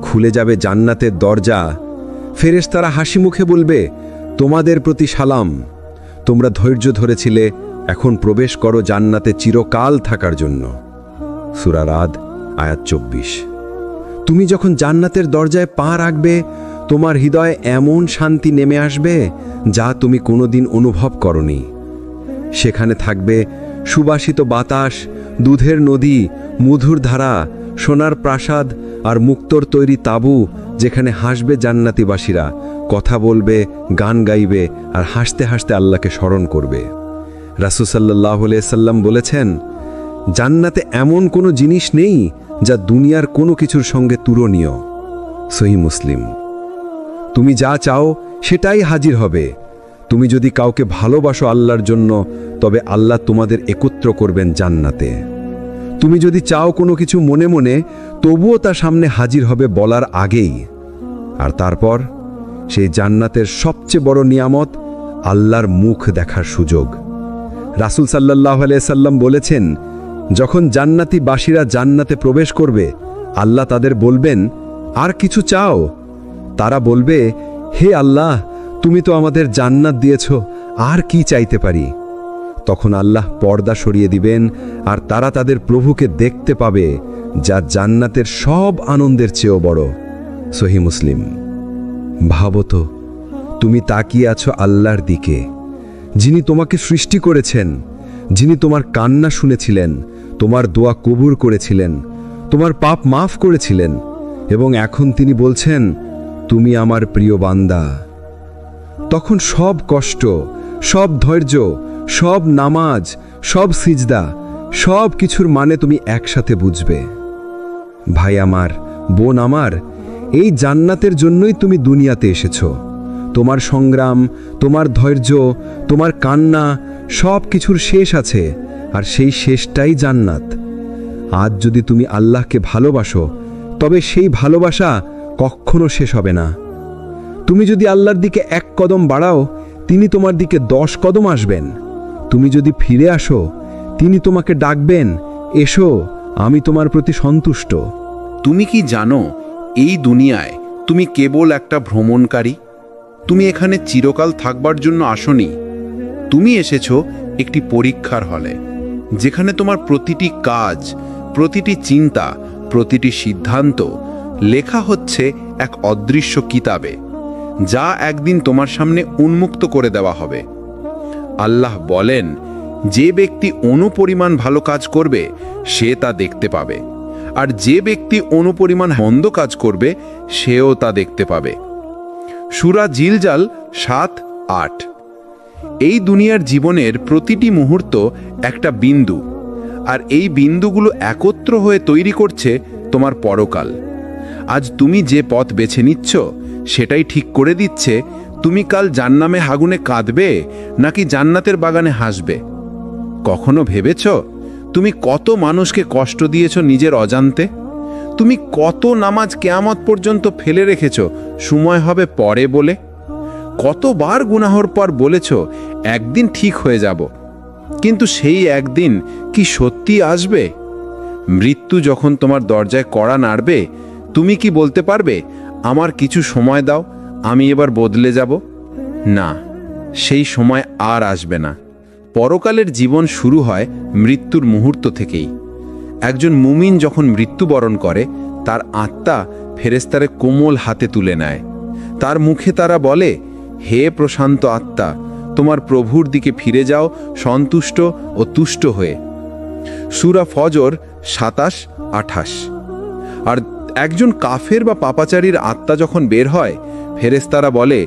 খুলে যাবে জান্নাতের দরজা। ফেরেশতারা হাসি মুখে বলবে, তোমাদের প্রতি সালাম, তোমরা ধৈর্য ধরেছিলে, এখন প্রবেশ করো জান্নাতে চিরকাল থাকার জন্য। সূরা রাদ আয়াত 24। তুমি যখন জান্নাতের দরজায় পা রাখবে, তোমার হৃদয়ে এমন শান্তি নেমে আসবে যা তুমি কোনোদিন অনুভব করনি। সেখানে থাকবে সুবাসিত বাতাস, দুধের নদী, মধুর ধারা, সোনার প্রাসাদ আর মুক্তোর তৈরি তাঁবু, যেখানে হাসবে জান্নাতীবাসীরা, কথা বলবে, গান গাইবে, আর হাসতে হাসতে আল্লাহকে স্মরণ করবে। রাসূল সাল্লাল্লাহু আলাইহি সাল্লাম বলেছেন, জান্নাতে এমন কোনো জিনিস নেই যা দুনিয়ার কোনো কিছুর সঙ্গে তুলনীয়। সহিহ মুসলিম। তুমি যা চাও সেটাই হাজির হবে। তুমি যদি কাউকে ভালোবাসো আল্লাহর জন্য, তবে আল্লাহ তোমাদের একত্র করবেন জান্নাতে। তুমি যদি চাও কোনো কিছু মনে মনে, তবুও তা সামনে হাজির হবে বলার আগেই। আর তারপর সেই জান্নাতের সবচেয়ে বড় নিয়ামত, আল্লাহর মুখ দেখার সুযোগ। রাসূল সাল্লাল্লাহু আলাইহি সাল্লাম বলেছেন, যখন জান্নাতি বাসীরা জান্নাতে প্রবেশ করবে, আল্লাহ তাদের বলবেন, আর কিছু চাও? তারা বলবে, হে আল্লাহ, তুমি তো আমাদের জান্নাত দিয়েছ, আর কি চাইতে পারি? তখন আল্লাহ পর্দা সরিয়ে দিবেন, আর তারা তাদের প্রভুকে দেখতে পাবে, যা জান্নাতের সব আনন্দের চেয়েও বড়। সহিহ মুসলিম। ভাবো তো, তুমি তাকিয়ে আছো আল্লাহর দিকে, যিনি তোমাকে সৃষ্টি করেছেন, যিনি তোমার কান্না শুনেছিলেন, তোমার দোয়া কবুল করেছিলেন, তোমার পাপ মাফ করেছিলেন, এবং এখন তিনি বলছেন, তুমি আমার প্রিয় বান্দা। তখন সব কষ্ট, সব ধৈর্য, সব নামাজ, সব সিজদা, সব কিছুর মানে তুমি একসাথে বুঝবে। ভাই আমার, বোন আমার, এই জান্নাতের জন্যই তুমি দুনিয়াতে এসেছো। তোমার সংগ্রাম, তোমার ধৈর্য, তোমার কান্না, সব কিছুর শেষ আছে, আর সেই শেষটাই জান্নাত। আজ যদি তুমি আল্লাহকে ভালোবাসো, তবে সেই ভালোবাসা কখনো শেষ হবে না। তুমি যদি আল্লাহর দিকে 1 কদম বাড়াও, তিনি তোমার দিকে 10 কদম আসবেন। তুমি যদি ফিরে আসো, তিনি তোমাকে ডাকবেন, এসো, আমি তোমার প্রতি সন্তুষ্ট। তুমি কি জানো, এই দুনিয়ায় তুমি কেবল একটা ভ্রমণকারী? তুমি এখানে চিরকাল থাকবার জন্য আসনি। তুমি এসেছো একটি পরীক্ষার হলে, যেখানে তোমার প্রতিটি কাজ, প্রতিটি চিন্তা, প্রতিটি সিদ্ধান্ত লেখা হচ্ছে এক অদৃশ্য কিতাবে, যা একদিন তোমার সামনে উন্মুক্ত করে দেওয়া হবে। আল্লাহ বলেন, যে ব্যক্তি অনুপরিমাণ ভালো কাজ করবে সে তা দেখতে পাবে, আর যে ব্যক্তি অনুপরিমাণ মন্দ কাজ করবে সেও তা দেখতে পাবে। সূরা জিলজাল 7-8। এই দুনিয়ার জীবনের প্রতিটি মুহূর্ত একটা বিন্দু, আর এই বিন্দুগুলো একত্র হয়ে তৈরি করছে তোমার পরকাল। আজ তুমি যে পথ বেছে নিচ্ছ সেটাই ঠিক করে দিচ্ছে তুমি কাল জান্নামে আগুনে কাঁদবে নাকি জান্নাতের বাগানে হাসবে। কখনো ভেবেছ তুমি কত মানুষকে কষ্ট দিয়েছ নিজের অজান্তে? তুমি কত নামাজ কিয়ামত পর্যন্ত ফেলে রেখেছ সময় হবে পরে বলে? কতবার গুনাহর পর বলেছ একদিন ঠিক হয়ে যাব, কিন্তু সেই একদিন কি সত্যি আসবে? মৃত্যু যখন তোমার দরজায় কড়া নাড়বে, তুমি কি বলতে পারবে, আমার কিছু সময় দাও, আমি এবার বদলে যাব? না, সেই সময় আর আসবে না। পরকালের জীবন শুরু হয় মৃত্যুর মুহূর্ত থেকেই। একজন মুমিন যখন মৃত্যুবরণ করে, তার আত্মা ফেরেশতারে কোমল হাতে তুলে নেয়। তার মুখে তারা বলে, হে প্রশান্ত আত্মা, তোমার প্রভুর দিকে ফিরে যাও সন্তুষ্ট ও তুষ্ট হয়ে। সূরা ফজর 27-28। আর একজন কাফের বা পাপাচারীর আত্মা যখন বের হয়, ফেরেশতারা বলে,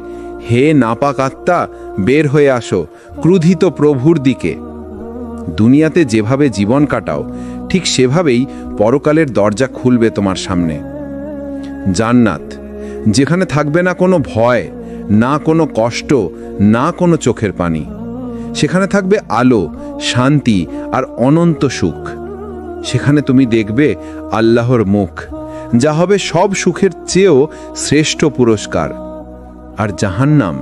হে নাপাক আত্মা, বের হয়ে আসো ক্রুধিত প্রভুর দিকে। দুনিয়াতে যেভাবে জীবন কাটাও, ঠিক সেভাবেই পরকালের দরজা খুলবে তোমার সামনে। জান্নাত, যেখানে থাকবে না কোনো ভয়, না কোনো কষ্ট, না কোনো চোখের পানি। সেখানে থাকবে আলো, শান্তি আর অনন্ত সুখ। সেখানে তুমি দেখবে আল্লাহর মুখ, যা হবে সব সুখের চেয়েও শ্রেষ্ঠ পুরস্কার। আর জাহান্নাম,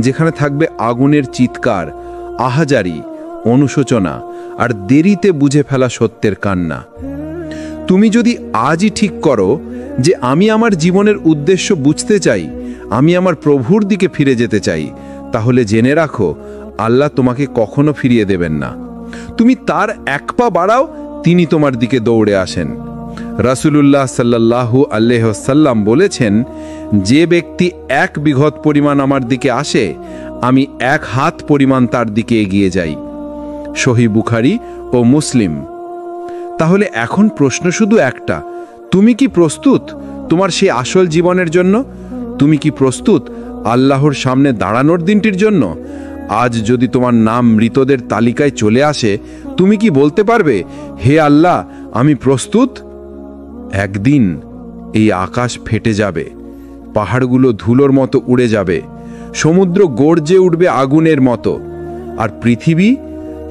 যেখানে থাকবে আগুনের চিৎকার, আহাজারি, অনুশোচনা আর দেরিতে বুঝে ফেলা সত্যের কান্না। তুমি যদি আজই ঠিক করো যে আমি আমার জীবনের উদ্দেশ্য বুঝতে চাই, আমি আমার প্রভুর দিকে ফিরে যেতে চাই, তাহলে জেনে রাখো, আল্লাহ তোমাকে কখনো ফিরিয়ে দেবেন না। তুমি তার 1 পা বাড়াও, তিনি তোমার দিকে দৌড়ে আসেন। রাসূলুল্লাহ সাল্লাল্লাহু আলাইহি ওয়াসাল্লাম বলেছেন, যে ব্যক্তি 1 বিঘত পরিমাণ আমার দিকে আসে, আমি 1 হাত পরিমাণ তার দিকে এগিয়ে যাই। সহিহ বুখারী ও মুসলিম। তাহলে এখন প্রশ্ন শুধু একটা, তুমি কি প্রস্তুত তোমার সেই আসল জীবনের জন্য? তুমি কি প্রস্তুত আল্লাহর সামনে দাঁড়ানোর দিনটির জন্য? আজ যদি তোমার নাম মৃতদের তালিকায় চলে আসে, তুমি কি বলতে পারবে, হে আল্লাহ, আমি প্রস্তুত? একদিন এই আকাশ ফেটে যাবে, পাহাড়গুলো ধুলোর মতো উড়ে যাবে, সমুদ্র গর্জে উঠবে আগুনের মতো, আর পৃথিবী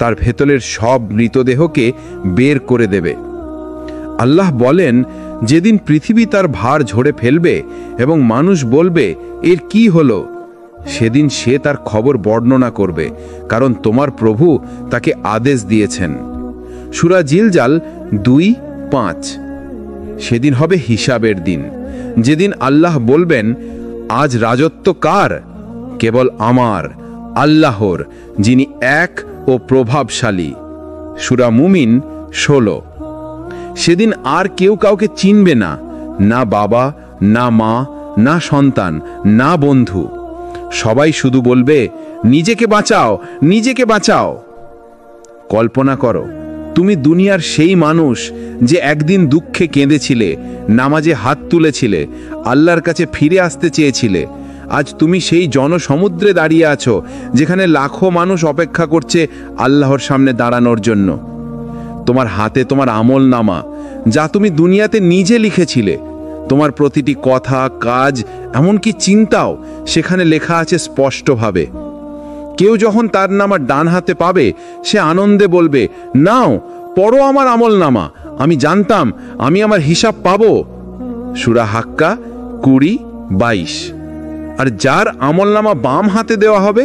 তার ভেতরের সব মৃতদেহকে বের করে দেবে। আল্লাহ বলেন, যেদিন পৃথিবী তার ভার ঝরে ফেলবে এবং মানুষ বলবে, এর কি হলো? সেদিন সে তার খবর বর্ণনা করবে, কারণ তোমার প্রভু তাকে আদেশ দিয়েছেন। সূরা জিলজাল 2-5। সেদিন হবে হিসাবের দিন, যেদিন আল্লাহ বলবেন, আজ রাজত্ব কার? কেবল আমার, আল্লাহর, যিনি এক ও প্রভাবশালী। সূরা মুমিন 16। সেদিন আর কেউ কাউকে চিনবে না, না বাবা, না মা, না সন্তান, না বন্ধু। সবাই শুধু বলবে, নিজেকে বাঁচাও, নিজেকে বাঁচাও। কল্পনা করো, তুমি দুনিয়ার সেই মানুষ যে একদিন দুঃখে কেঁদেছিলে, নামাজে হাত তুলেছিলে, আল্লাহর কাছে ফিরে আসতে চেয়েছিলে। আজ তুমি সেই জনসমুদ্রে দাঁড়িয়ে আছো যেখানে লাখো মানুষ অপেক্ষা করছে আল্লাহর সামনে দাঁড়ানোর জন্য। তোমার হাতে তোমার আমলনামা, যা তুমি দুনিয়াতে নিজে লিখেছিলে। তোমার প্রতিটি কথা, কাজ, এমনকি চিন্তাও সেখানে লেখা আছে স্পষ্টভাবে। কেউ যখন তার নামা ডান হাতে পাবে, সে আনন্দে বলবে, নাও পড়ো আমার আমলনামা, আমি জানতাম আমি আমার হিসাব পাবো। সূরা হাক্কা 20:22। আর যার আমলনামা বাম হাতে দেওয়া হবে,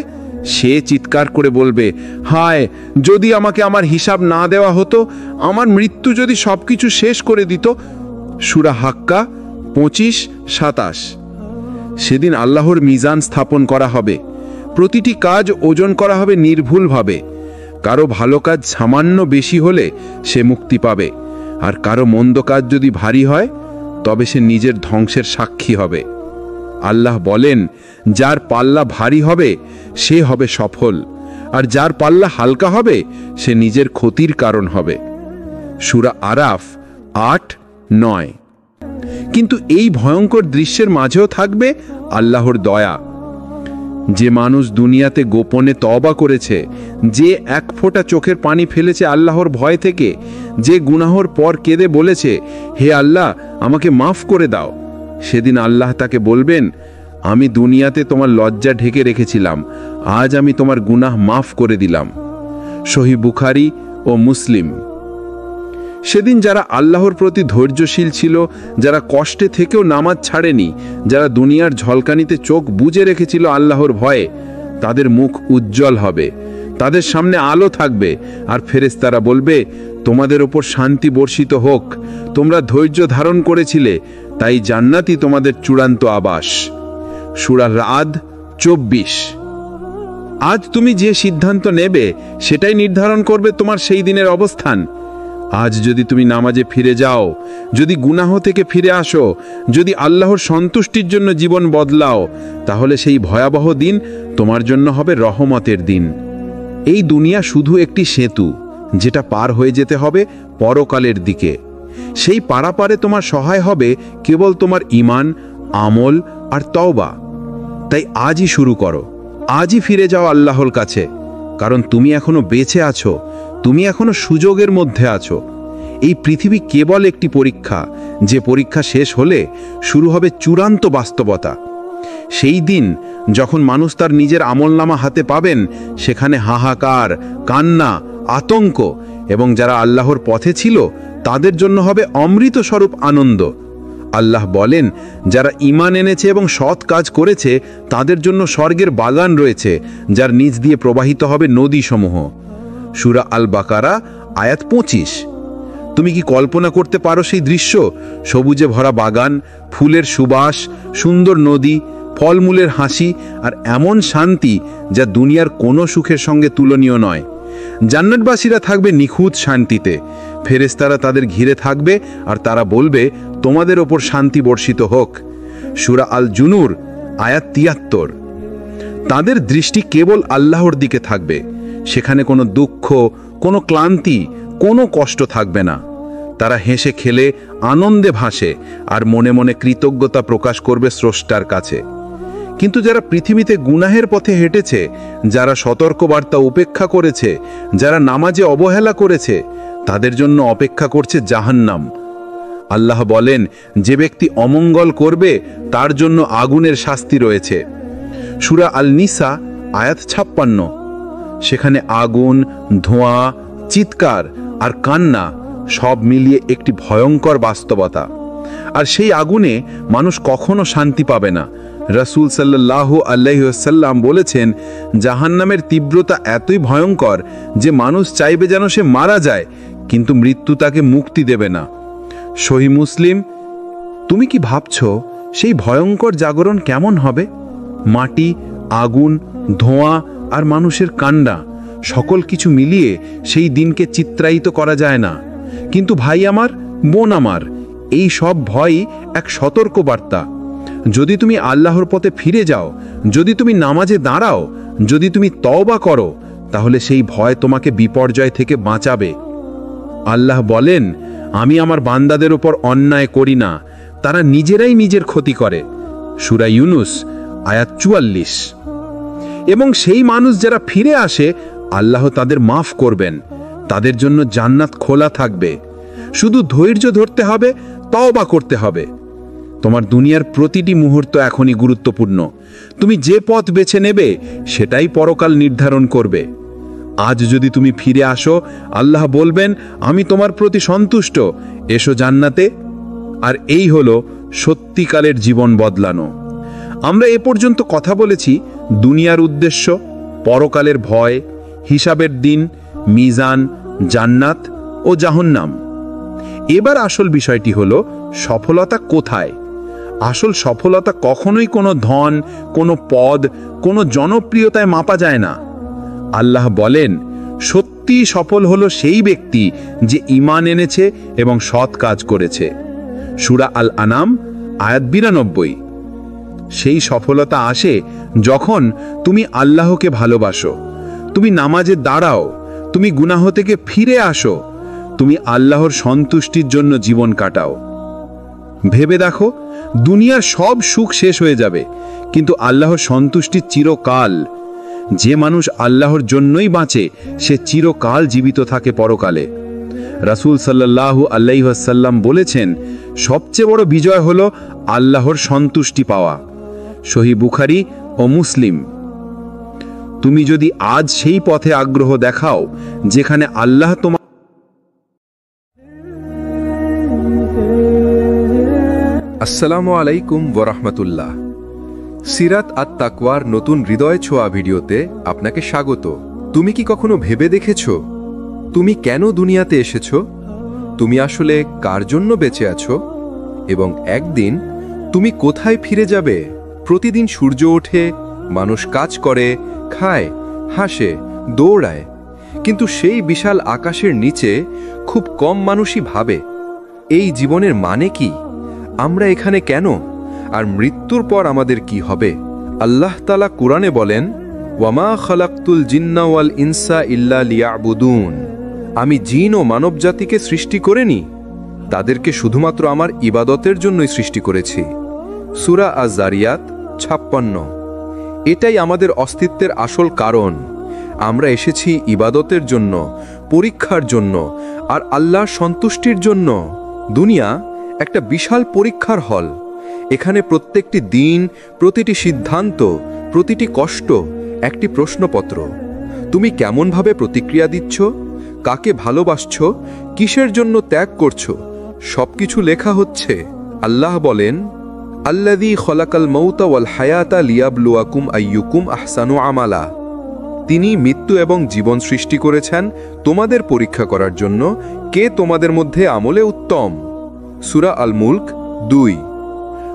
সে চিৎকার করে বলবে, হায়, যদি আমাকে আমার হিসাব না দেওয়া হতো, আমার মৃত্যু যদি সবকিছু শেষ করে দিত। সূরা হাক্কা 25-27। সেদিন আল্লাহর মিজান স্থাপন করা হবে। প্রতিটি কাজ ওজন করা হবে নির্ভুলভাবে। কারো ভালো কাজ সামান্য বেশি হলে সে মুক্তি পাবে, আর কারো মন্দ কাজ যদি ভারী হয় তবে সে নিজের ধ্বংসের সাক্ষী হবে। আল্লাহ বলেন, যার পাল্লা ভারী হবে সে হবে সফল, আর যার পাল্লা হালকা হবে সে নিজের ক্ষতির কারণ হবে। সূরা আরাফ 8-9। কিন্তু এই ভয়ঙ্কর দৃশ্যের মাঝেও থাকবে আল্লাহর দয়া। যে মানুষ দুনিয়াতে গোপনে তওবা করেছে, যে এক ফোঁটা চোখের পানি ফেলেছে আল্লাহর ভয় থেকে, যে গুনাহর পর কেঁদে বলেছে, হে আল্লাহ, আমাকে মাফ করে দাও, সেদিন আল্লাহ তাকে বলবেন, আমি দুনিয়াতে তোমার লজ্জা ঢেকে রেখেছিলাম, আজ আমি তোমার গুনাহ মাফ করে দিলাম। সহিহ বুখারী ও মুসলিম। সেদিন যারা আল্লাহর প্রতি ধৈর্যশীল ছিল, যারা কষ্টে থেকেও নামাজ ছাড়েনি, যারা দুনিয়ার ঝলকানিতে চোখ বুজে রেখেছিল আল্লাহর ভয়ে, তাদের মুখ উজ্জ্বল হবে, তাদের সামনে আলো থাকবে, আর ফেরেশতারা বলবে, তোমাদের ওপর শান্তি বর্ষিত হোক, তোমরা ধৈর্য ধারণ করেছিলে, তাই জান্নাতই তোমাদের চূড়ান্ত আবাস। সূরা রাদ 24। আজ তুমি যে সিদ্ধান্ত নেবে সেটাই নির্ধারণ করবে তোমার সেই দিনের অবস্থান। আজ যদি তুমি নামাজে ফিরে যাও, যদি গুনাহ থেকে ফিরে আসো, যদি আল্লাহর সন্তুষ্টির জন্য জীবন বদলাও, তাহলে সেই ভয়াবহ দিন তোমার জন্য হবে রহমতের দিন। এই দুনিয়া শুধু একটি সেতু, যেটা পার হয়ে যেতে হবে পরকালের দিকে। সেই পারাপারে তোমার সহায় হবে কেবল তোমার ঈমান, আমল আর তওবা। তাই আজই শুরু করো, আজই ফিরে যাও আল্লাহর কাছে, কারণ তুমি এখনো বেঁচে আছো, তুমি এখনো সুযোগের মধ্যে আছো। এই পৃথিবী কেবল একটি পরীক্ষা, যে পরীক্ষা শেষ হলে শুরু হবে চূড়ান্ত বাস্তবতা। সেই দিন যখন মানুষ তার নিজের আমলনামা হাতে পাবেন, সেখানে হাহাকার, কান্না, আতঙ্ক, এবং যারা আল্লাহর পথে ছিল তাদের জন্য হবে অমৃত স্বরূপ আনন্দ। আল্লাহ বলেন, যারা ঈমান এনেছে এবং সৎ কাজ করেছে তাদের জন্য স্বর্গের বাগান রয়েছে, যার নিচ দিয়ে প্রবাহিত হবে নদীসমূহ। সূরা আল বাকারা আয়াত 25। তুমি কি কল্পনা করতে পারো সেই দৃশ্য? সবুজে ভরা বাগান, ফুলের সুবাস, সুন্দর নদী, ফলমূলের হাসি, আর এমন শান্তি যা দুনিয়ার কোনো সুখের সঙ্গে তুলনীয় নয়। জান্নাতবাসীরা থাকবে নিখুঁত শান্তিতে, ফেরেশতারা তাদের ঘিরে থাকবে আর তারা বলবে, তোমাদের ওপর শান্তি বর্ষিত হোক। সূরা আল জুনুর আয়াত 73। তাদের দৃষ্টি কেবল আল্লাহর দিকে থাকবে। সেখানে কোনো দুঃখ, কোনো ক্লান্তি, কোনো কষ্ট থাকবে না। তারা হেসে খেলে আনন্দে ভাসে আর মনে মনে কৃতজ্ঞতা প্রকাশ করবে স্রষ্টার কাছে। কিন্তু যারা পৃথিবীতে গুনাহের পথে হেঁটেছে, যারা সতর্কবার্তা উপেক্ষা করেছে, যারা নামাজে অবহেলা করেছে, তাদের জন্য অপেক্ষা করছে জাহান্নাম। আল্লাহ বলেন, যে ব্যক্তি অমঙ্গল করবে তার জন্য আগুনের শাস্তি রয়েছে। সূরা আল নিসা আয়াত 56। সেখানে আগুন, ধোঁয়া, চিৎকার আর কান্না সব মিলিয়ে একটি ভয়ঙ্কর বাস্তবতা। আর সেই আগুনে মানুষ কখনো শান্তি পাবে না। রাসূল সাল্লাল্লাহু আলাইহি ওয়াসাল্লাম বলেছেন, জাহান্নামের তীব্রতা এতই ভয়ঙ্কর যে মানুষ চাইবে যেন সে মারা যায়, কিন্তু মৃত্যু তাকে মুক্তি দেবে না। সহিহ মুসলিম। তুমি কি ভাবছো সেই ভয়ঙ্কর জাগরণ কেমন হবে? মাটি, আগুন, ধোঁয়া আর মানুষের কান্না, সকল কিছু মিলিয়ে সেই দিনকে চিত্রায়িত করা যায় না। কিন্তু ভাই আমার, বোন আমার, এই সব ভয়ই এক সতর্ক বার্তা। যদি তুমি আল্লাহর পথে ফিরে যাও, যদি তুমি নামাজে দাঁড়াও, যদি তুমি তওবা করো তাহলে সেই ভয় তোমাকে বিপর্যয় থেকে বাঁচাবে। আল্লাহ বলেন, আমি আমার বান্দাদের উপর অন্যায় করি না, তারা নিজেরাই নিজের ক্ষতি করে। সূরা ইউনুস আয়াত ৪৪। এবং সেই মানুষ যারা ফিরে আসে আল্লাহ তাদের মাফ করবেন, তাদের জন্য জান্নাত খোলা থাকবে। শুধু ধৈর্য ধরতে হবে, তওবা করতে হবে। তোমার দুনিয়ার প্রতিটি মুহূর্ত এখনই গুরুত্বপূর্ণ। তুমি যে পথ বেছে নেবে সেটাই পরকাল নির্ধারণ করবে। আজ যদি তুমি ফিরে আসো, আল্লাহ বলবেন, আমি তোমার প্রতি সন্তুষ্ট, এসো জান্নাতে। আর এই হলো সত্যিকারের জীবন বদলানো। আমরা এ পর্যন্ত কথা বলেছি দুনিয়ার উদ্দেশ্য, পরকালের ভয়, হিসাবের দিন, মিজান, জান্নাত ও জাহান্নাম। এবার আসল বিষয়টি হলো সফলতা কোথায়। আসল সফলতা কখনোই কোনো ধন, কোনো পদ, কোনো জনপ্রিয়তায় মাপা যায় না। আল্লাহ বলেন, সত্যি সফল হলো সেই ব্যক্তি যে ঈমান এনেছে এবং সৎ কাজ করেছে। সূরা আল আনাম আয়াত ৯২। সেই সফলতা আসে যখন তুমি আল্লাহকে ভালোবাসো, তুমি নামাজে দাঁড়াও, তুমি গুনাহ থেকে ফিরে আসো, তুমি আল্লাহর সন্তুষ্টির জন্য জীবন কাটাও। ভেবে দেখো, দুনিয়ার সব সুখ শেষ হয়ে যাবে, কিন্তু আল্লাহর সন্তুষ্টি চিরকাল। যে মানুষ আল্লাহর জন্যই বাঁচে সে চিরকাল জীবিত থাকে পরকালে। রাসূল সাল্লাল্লাহু আলাইহি ওয়াসাল্লাম বলেছেন, সবচেয়ে বড় বিজয় হলো আল্লাহর সন্তুষ্টি পাওয়া। সহিহ বুখারী ও মুসলিম। তুমি যদি আজ সেই পথে আগ্রহ দেখাও যেখানে আল্লাহ তোমার আসসালামু আলাইকুম ওয়ারাহমাতুল্লাহ। সিরাত আত তাকওয়ার নতুন হৃদয় ছোঁয়া ভিডিওতে আপনাকে স্বাগত। তুমি কি কখনো ভেবে দেখেছো তুমি কেন দুনিয়াতে এসেছো? তুমি আসলে কার জন্য বেঁচে আছো? এবং একদিন তুমি কোথায় ফিরে যাবে? প্রতিদিন সূর্য ওঠে, মানুষ কাজ করে, খায়, হাসে, দৌড়ায়, কিন্তু সেই বিশাল আকাশের নিচে খুব কম মানুষই ভাবে এই জীবনের মানে কি, আমরা এখানে কেন, আর মৃত্যুর পর আমাদের কি হবে। আল্লাহ তাআলা কুরআনে বলেন, ওয়ামা খালাকতুল জিন্না ওয়াল ইনসা ইল্লা লিয়াবুদুন, আমি জিন ও মানবজাতিকে সৃষ্টি করিনি, তাদেরকে শুধুমাত্র আমার ইবাদতের জন্যই সৃষ্টি করেছি। সূরা আজ-জারিয়াত ৫৬। এটাই আমাদের অস্তিত্বের আসল কারণ। আমরা এসেছি ইবাদতের জন্য, পরীক্ষার জন্য, আর আল্লাহর সন্তুষ্টির জন্য। দুনিয়া একটা বিশাল পরীক্ষার হল। এখানে প্রত্যেকটি দিন, প্রতিটি সিদ্ধান্ত, প্রতিটি কষ্ট একটি প্রশ্নপত্র। তুমি কেমনভাবে প্রতিক্রিয়া দিচ্ছ, কাকে ভালোবাসছো, কিসের জন্য ত্যাগ করছো, সবকিছু লেখা হচ্ছে। আল্লাহ বলেন, আল্লাযী খলাকাল মাউতা ওয়াল হায়াতা লিয়াবলুয়াকুম আইয়ুকুম আহসানু আমালা, তিনি মৃত্যু এবং জীবন সৃষ্টি করেছেন তোমাদের পরীক্ষা করার জন্য কে তোমাদের মধ্যে আমলে উত্তম। সূরা আল মুলক ২।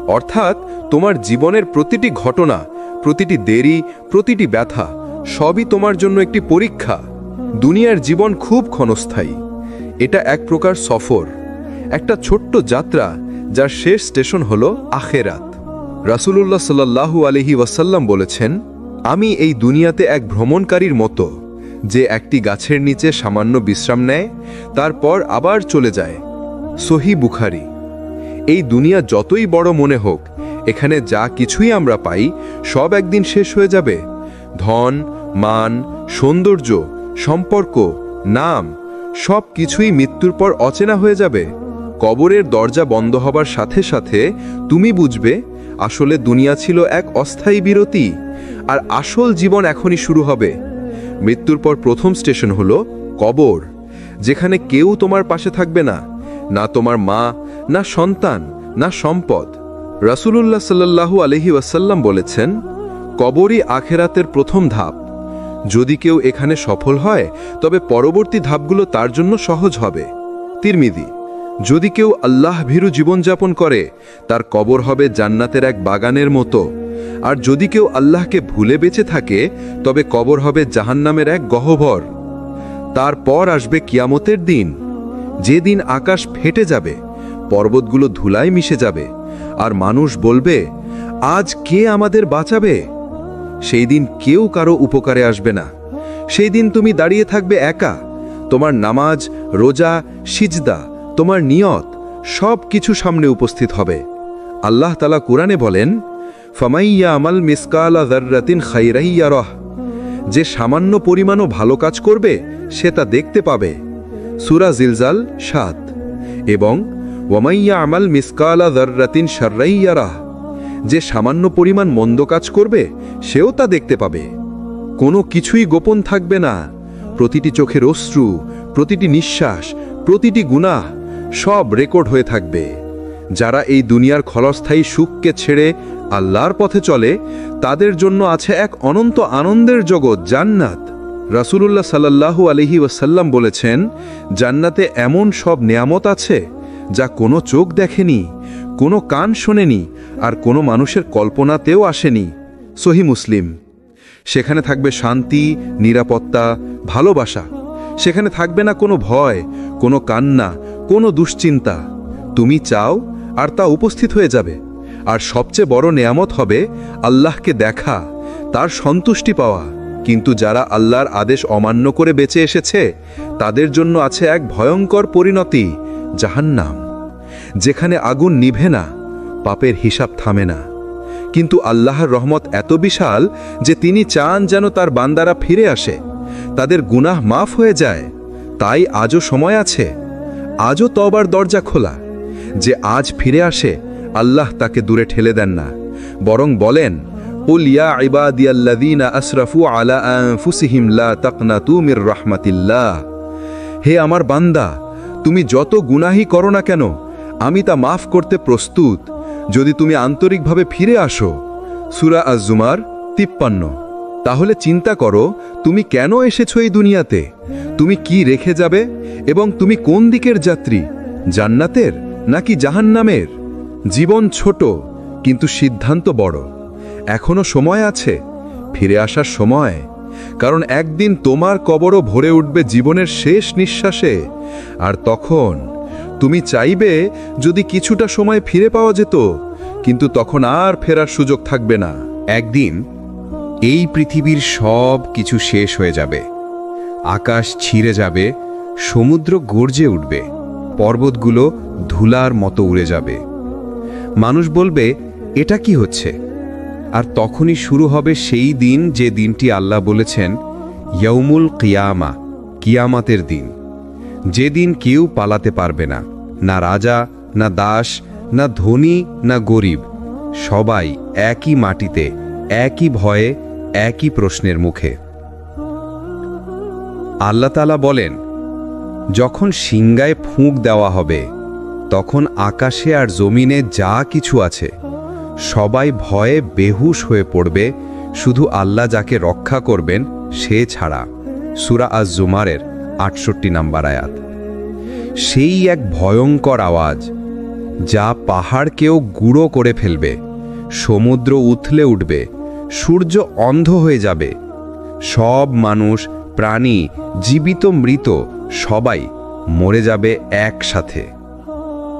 অর্থাৎ তোমার জীবনের প্রতিটি ঘটনা, প্রতিটি দেরি, প্রতিটি ব্যথা সবই তোমার জন্য একটি পরীক্ষা। দুনিয়ার জীবন খুব ক্ষণস্থায়ী। এটা এক প্রকার সফর, একটা ছোট্ট যাত্রা যার শেষ স্টেশন হলো আখেরাত। রাসূলুল্লাহ সাল্লাল্লাহু আলাইহি ওয়াসাল্লাম বলেছেন, আমি এই দুনিয়াতে এক ভ্রমণকারীর মতো, যে একটি গাছের নিচে সামান্য বিশ্রাম নেয়, তারপর আবার চলে যায়। সহিহ বুখারী। এই দুনিয়া যতই বড় মনে হোক, এখানে যা কিছুই আমরা পাই সব একদিন শেষ হয়ে যাবে। ধন, মান, সৌন্দর্য, সম্পর্ক, নাম সব কিছুই মৃত্যুর পর অচেনা হয়ে যাবে। কবরের দরজা বন্ধ হবার সাথে সাথে তুমি বুঝবে আসলে দুনিয়া ছিল এক অস্থায়ী বিরতি, আর আসল জীবন এখনই শুরু হবে। মৃত্যুর পর প্রথম স্টেশন হলো কবর, যেখানে কেউ তোমার পাশে থাকবে না, না তোমার মা, না সন্তান, না সম্পদ। রাসূলুল্লাহ সাল্লাল্লাহু আলাইহি ওয়াসাল্লাম বলেছেন, কবরই আখেরাতের প্রথম ধাপ। যদি কেউ এখানে সফল হয় তবে পরবর্তী ধাপগুলো তার জন্য সহজ হবে। তিরমিজি। যদি কেউ আল্লাহ ভীরু জীবনযাপন করে তার কবর হবে জান্নাতের এক বাগানের মতো, আর যদি কেউ আল্লাহকে ভুলে বেঁচে থাকে তবে কবর হবে জাহান্নামের এক গহ্বর। তারপর আসবে কিয়ামতের দিন, যেদিন আকাশ ফেটে যাবে, পর্বতগুলো ধুলায় মিশে যাবে, আর মানুষ বলবে, আজ কে আমাদের বাঁচাবে? সেই দিন কেউ কারো উপকারে আসবে না। সেই দিন তুমি দাঁড়িয়ে থাকবে একা। তোমার নামাজ, রোজা, সিজদা, তোমার নিয়ত সব কিছু সামনে উপস্থিত হবে। আল্লাহ তাআলা কুরআনে বলেন, ফামাইয়া আমাল মিসকালা যাররাতিন খাইরাই ইয়ারাহ, যে সামান্য পরিমাণও ভালো কাজ করবে সে তা দেখতে পাবে। সূরা জিলজাল ৭। এবং ওয়ামাইয়া আমাল মিসকালা যাররাতিন শাররাই ইয়ারাহ, যে সামান্য পরিমাণ মন্দ কাজ করবে সেও তা দেখতে পাবে। কোনো কিছুই গোপন থাকবে না। প্রতিটি চোখের অশ্রু, প্রতিটি নিঃশ্বাস, প্রতিটি গুনাহ সব রেকর্ড হয়ে থাকবে। যারা এই দুনিয়ার ক্ষণস্থায়ী সুখকে ছেড়ে আল্লাহর পথে চলে তাদের জন্য আছে এক অনন্ত আনন্দের জগৎ, জান্নাত। রাসূলুল্লাহ সাল্লাল্লাহু আলাইহি ওয়াসাল্লাম বলেছেন, জান্নাতে এমন সব নেয়ামত আছে যা কোনো চোখ দেখেনি, কোনো কান শোনেনি, আর কোনো মানুষের কল্পনাতেও আসেনি। সহিহ মুসলিম। সেখানে থাকবে শান্তি, নিরাপত্তা, ভালোবাসা। সেখানে থাকবে না কোনো ভয়, কোনো কান্না, কোনো দুশ্চিন্তা। তুমি চাও আর তা উপস্থিত হয়ে যাবে। আর সবচেয়ে বড় নেয়ামত হবে আল্লাহকে দেখা, তার সন্তুষ্টি পাওয়া। কিন্তু যারা আল্লাহর আদেশ অমান্য করে বেঁচে এসেছে তাদের জন্য আছে এক ভয়ঙ্কর পরিণতি, জাহান্নাম, যেখানে আগুন নিভে না, পাপের হিসাব থামে না। কিন্তু আল্লাহর রহমত এত বিশাল যে তিনি চান যেন তার বান্দারা ফিরে আসে, তাদের গুনাহ মাফ হয়ে যায়। তাই আজও সময় আছে, আজও তওবার দরজা খোলা। যে আজ ফিরে আসে আল্লাহ তাকে দূরে ঠেলে দেন না, বরং বলেন, কুল ইয়া ইবাদিয়াল্লাযীনা আসরাফু আলা আনফুসিহিম লা তাকনাতু মির রাহমাতিল্লাহ। হে আমার বান্দা, তুমি যত গুনাহই করো না কেন আমি তা মাফ করতে প্রস্তুত, যদি তুমি আন্তরিকভাবে ফিরে আসো। সূরা আজ-জুমার ৫৩। তাহলে চিন্তা করো, তুমি কেন এসেছো এই দুনিয়াতে, তুমি কি রেখে যাবে, এবং তুমি কোন দিকের যাত্রী, জান্নাতের নাকি জাহান্নামের? জীবন ছোট কিন্তু সিদ্ধান্ত বড়। এখনো সময় আছে, ফিরে আসার সময়। কারণ একদিন তোমার কবরও ভরে উঠবে জীবনের শেষ নিঃশ্বাসে। আর তখন তুমি চাইবে যদি কিছুটা সময় ফিরে পাওয়া যেত, কিন্তু তখন আর ফেরার সুযোগ থাকবে না। একদিন এই পৃথিবীর সব কিছু শেষ হয়ে যাবে। আকাশ ছিঁড়ে যাবে, সমুদ্র গর্জে উঠবে, পর্বতগুলো ধুলার মতো উড়ে যাবে। মানুষ বলবে, এটা কি হচ্ছে? আর তখনই শুরু হবে সেই দিন যে দিনটি আল্লাহ বলেছেন ইয়াউমুল কিয়ামা, কিয়ামতের দিন, যেদিন কেউ পালাতে পারবে না, না রাজা, না দাস, না ধনী, না গরিব। সবাই একই মাটিতে, একই ভয়ে, একই প্রশ্নের মুখে। আল্লাহ তাআলা বলেন, যখন সিংগায় ফুঁক দেওয়া হবে তখন আকাশে আর জমিনে যা কিছু আছে সবাই ভয়ে বেহুশ হয়ে পড়বে, শুধু আল্লাহ যাকে রক্ষা করবেন সে ছাড়া। সূরা আজ-জুমারের ৬৮ নম্বর আয়াত। সেই এক ভয়ঙ্কর আওয়াজ যা পাহাড়কেও গুঁড়ো করে ফেলবে, সমুদ্র উথলে উঠবে, সূর্য অন্ধ হয়ে যাবে। সব মানুষ, প্রাণী, জীবিত মৃত সবাই মরে যাবে একসাথে।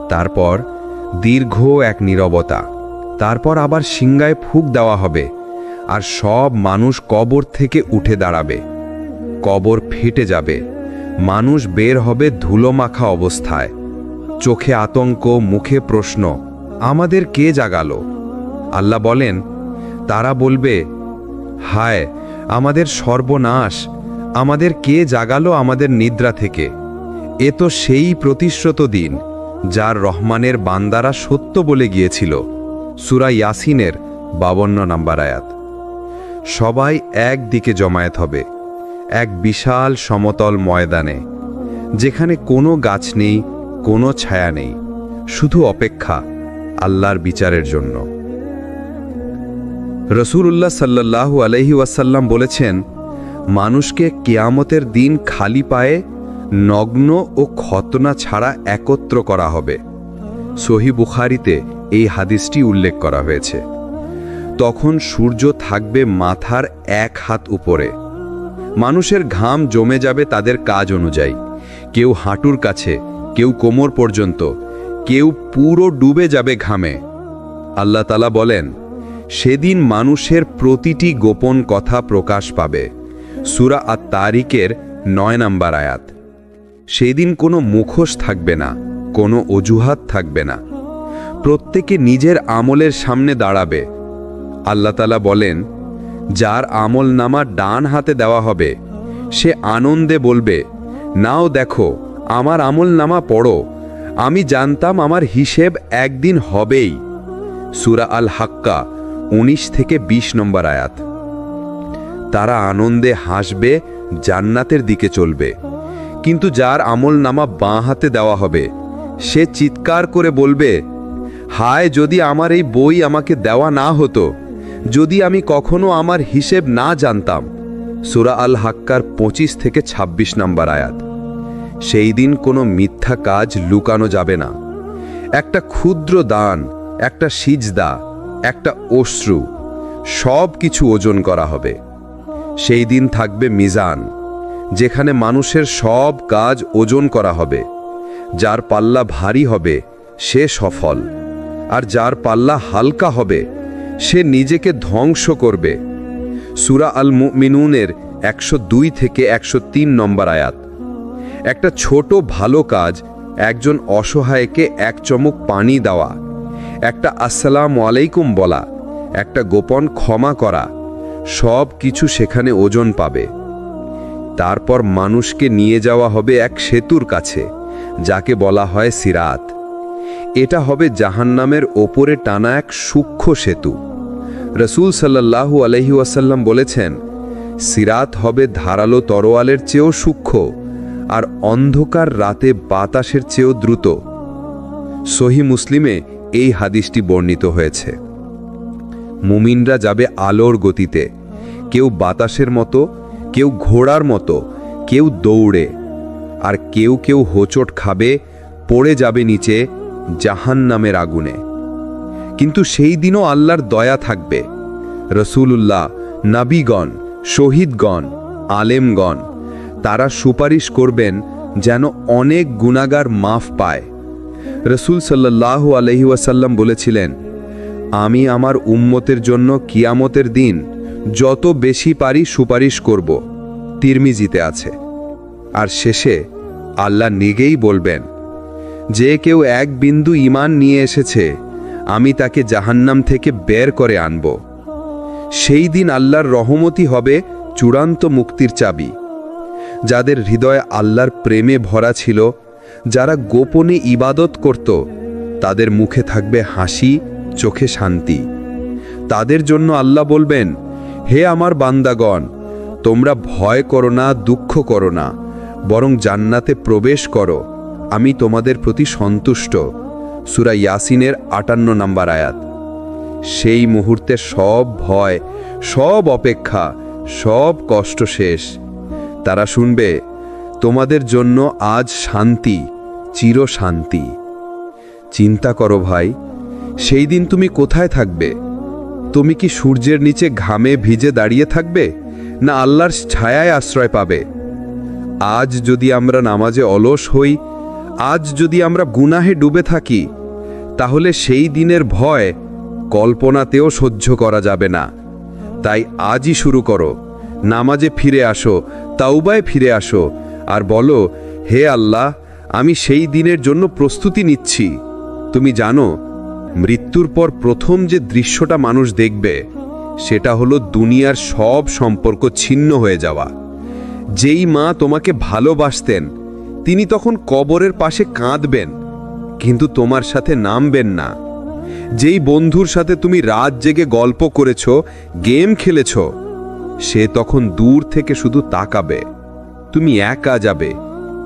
তারপর দীর্ঘ এক নীরবতা, তারপর আবার সিংগায় ফুঁক দেওয়া হবে, আর সব মানুষ কবর থেকে উঠে দাঁড়াবে। কবর ফেটে যাবে, মানুষ বের হবে ধুলোমাখা অবস্থায়, চোখে আতঙ্ক, মুখে প্রশ্ন, আমাদের কে জাগালো? আল্লাহ বলেন, তারা বলবে, হায় আমাদের সর্বনাশ, আমাদের কে জাগালো আমাদের নিদ্রা থেকে? এ তো সেই প্রতিশ্রুত দিন যার রহমানের বান্দারা সত্য বলে গিয়েছিল। সূরা ইয়াসিনের ৫২ নম্বর আয়াত। সবাই একদিকে জমায়েত হবে, এক বিশাল সমতল ময়দানে, যেখানে কোনো গাছ নেই, কোনো ছায়া নেই, শুধু অপেক্ষা আল্লাহর বিচারের জন্য। রাসূলুল্লাহ সাল্লাল্লাহু আলাইহি ওয়াসাল্লাম বলেছেন, মানুষকে কিয়ামতের দিন খালি পায়ে, নগ্ন ও খতনা ছাড়া একত্র করা হবে। সহিহ বুখারীতে এই হাদিসটি উল্লেখ করা হয়েছে। তখন সূর্য থাকবে মাথার ১ হাত উপরে। মানুষের ঘাম জমে যাবে তাদের কাজ অনুযায়ী, কেউ হাঁটুর কাছে, কেউ কোমর পর্যন্ত, কেউ পুরো ডুবে যাবে ঘামে। আল্লাহ তাআলা বলেন, সেদিন মানুষের প্রতিটি গোপন কথা প্রকাশ পাবে। সূরা আত-তারিকের ৯ নম্বর আয়াত। সেদিন কোনো মুখোশ থাকবে না, কোনো অজুহাত থাকবে না। প্রত্যেকে নিজের আমলের সামনে দাঁড়াবে। আল্লাহ তাআলা বলেন, যার আমল নামা ডান হাতে দেওয়া হবে সে আনন্দে বলবে, নাও দেখো আমার আমল নামা পড়ো, আমি জানতাম আমার হিসেব একদিন হবেই। সূরা আল হাক্কা ১৯ থেকে ২০ নম্বর আয়াত। তারা আনন্দে হাসবে, জান্নাতের দিকে চলবে। কিন্তু যার আমল নামা বাঁ হাতে দেওয়া হবে সে চিৎকার করে বলবে, হায় যদি আমার এই বই আমাকে দেওয়া না হতো, যদি আমি কখনো আমার হিসেব না জানতাম। সূরা আল হাক্কার ২৫ থেকে ২৬ নম্বর আয়াত। সেই দিন কোনো মিথ্যা কাজ লুকানো যাবে না। একটা ক্ষুদ্র দান, একটা সিজদা, একটা অশ্রু, সব কিছু ওজন করা হবে। সেই দিন থাকবে মিজান, যেখানে মানুষের সব কাজ ওজন করা হবে। যার পাল্লা ভারী হবে সে সফল, আর যার পাল্লা হালকা হবে সে নিজেকে ধ্বংস করবে। সূরা আল মুমিনুনের ১০২ থেকে ১০৩ নম্বর আয়াত। একটা ছোট ভালো কাজ, একজন অসহায়কে এক চমক পানি দেওয়া, একটা আসসালামু আলাইকুম বলা, একটা গোপন ক্ষমা করা, সব কিছু সেখানে ওজন পাবে। তারপর মানুষকে নিয়ে যাওয়া হবে এক সেতুর কাছে, যাকে বলা হয় সিরাত। এটা হবে জাহান্নামের ওপরে টানা এক সূক্ষ্ম সেতু। রাসূল সাল্লাল্লাহু আলাইহি ওয়াসাল্লাম বলেছেন, সিরাত হবে ধারালো তরোয়ালের চেয়েও সূক্ষ্ম, আর অন্ধকার রাতে বাতাসের চেয়েও দ্রুত। সহিহ মুসলিমে এই হাদিসটি বর্ণিত হয়েছে। মুমিনরা যাবে আলোর গতিতে, কেউ বাতাসের মতো, কেউ ঘোড়ার মতো, কেউ দৌড়ে, আর কেউ কেউ হোঁচট খাবে, পড়ে যাবে নিচে জাহান্নামের আগুনে। কিন্তু সেই দিনও আল্লাহর দয়া থাকবে। রাসূলুল্লাহ, নবীগণ, শহীদগণ, আলেমগণ তারা সুপারিশ করবেন যেন অনেক গুনাহগার মাফ পায়। রাসূল সাল্লাল্লাহু আলাইহি ওয়াসাল্লাম বলেছিলেন, আমি আমার উম্মতের জন্য কিয়ামতের দিন যত বেশি পারি সুপারিশ করব। তিরমিজিতে আছে। আর শেষে আল্লাহ নিজেই বলবেন, যে কেউ এক বিন্দু ঈমান নিয়ে এসেছে আমি তাকে জাহান্নাম থেকে বের করে আনব। সেই দিন আল্লাহর রহমতই হবে চূড়ান্ত মুক্তির চাবি। যাদের হৃদয়ে আল্লাহর প্রেমে ভরা ছিল, যারা গোপনে ইবাদত করত, তাদের মুখে থাকবে হাসি, চোখে শান্তি। তাদের জন্য আল্লাহ বলবেন, হে আমার বান্দাগণ, তোমরা ভয় করো না, দুঃখ করো না, বরং জান্নাতে প্রবেশ করো, আমি তোমাদের প্রতি সন্তুষ্ট। সূরা ইয়াসিনের ৫৮ নম্বর আয়াত। সেই মুহূর্তে সব ভয়, সব অপেক্ষা, সব কষ্ট শেষ। তারা শুনবে, তোমাদের জন্য আজ শান্তি, চির শান্তি। চিন্তা করো ভাই, সেই দিন তুমি কোথায় থাকবে? তুমি কি সূর্যের নিচে ঘামে ভিজে দাঁড়িয়ে থাকবে, না আল্লাহর ছায়ায় আশ্রয় পাবে? আজ যদি আমরা নামাজে অলস হই, আজ যদি আমরা গুনাহে ডুবে থাকি, তাহলে সেই দিনের ভয় কল্পনাতেও সহ্য করা যাবে না। তাই আজই শুরু করো, নামাজে ফিরে আসো, তাওবায় ফিরে আসো, আর বলো, হে আল্লাহ, আমি সেই দিনের জন্য প্রস্তুতি নিচ্ছি। তুমি জানো, মৃত্যুর পর প্রথম যে দৃশ্যটা মানুষ দেখবে সেটা হলো দুনিয়ার সব সম্পর্ক ছিন্ন হয়ে যাওয়া। যেই মা তোমাকে ভালোবাসতেন তিনি তখন কবরের পাশে কাঁদবেন, কিন্তু তোমার সাথে নামবেন না। যেই বন্ধুর সাথে তুমি রাত জেগে গল্প করেছ, গেম খেলেছ, সে তখন দূর থেকে শুধু তাকাবে। তুমি একা যাবে,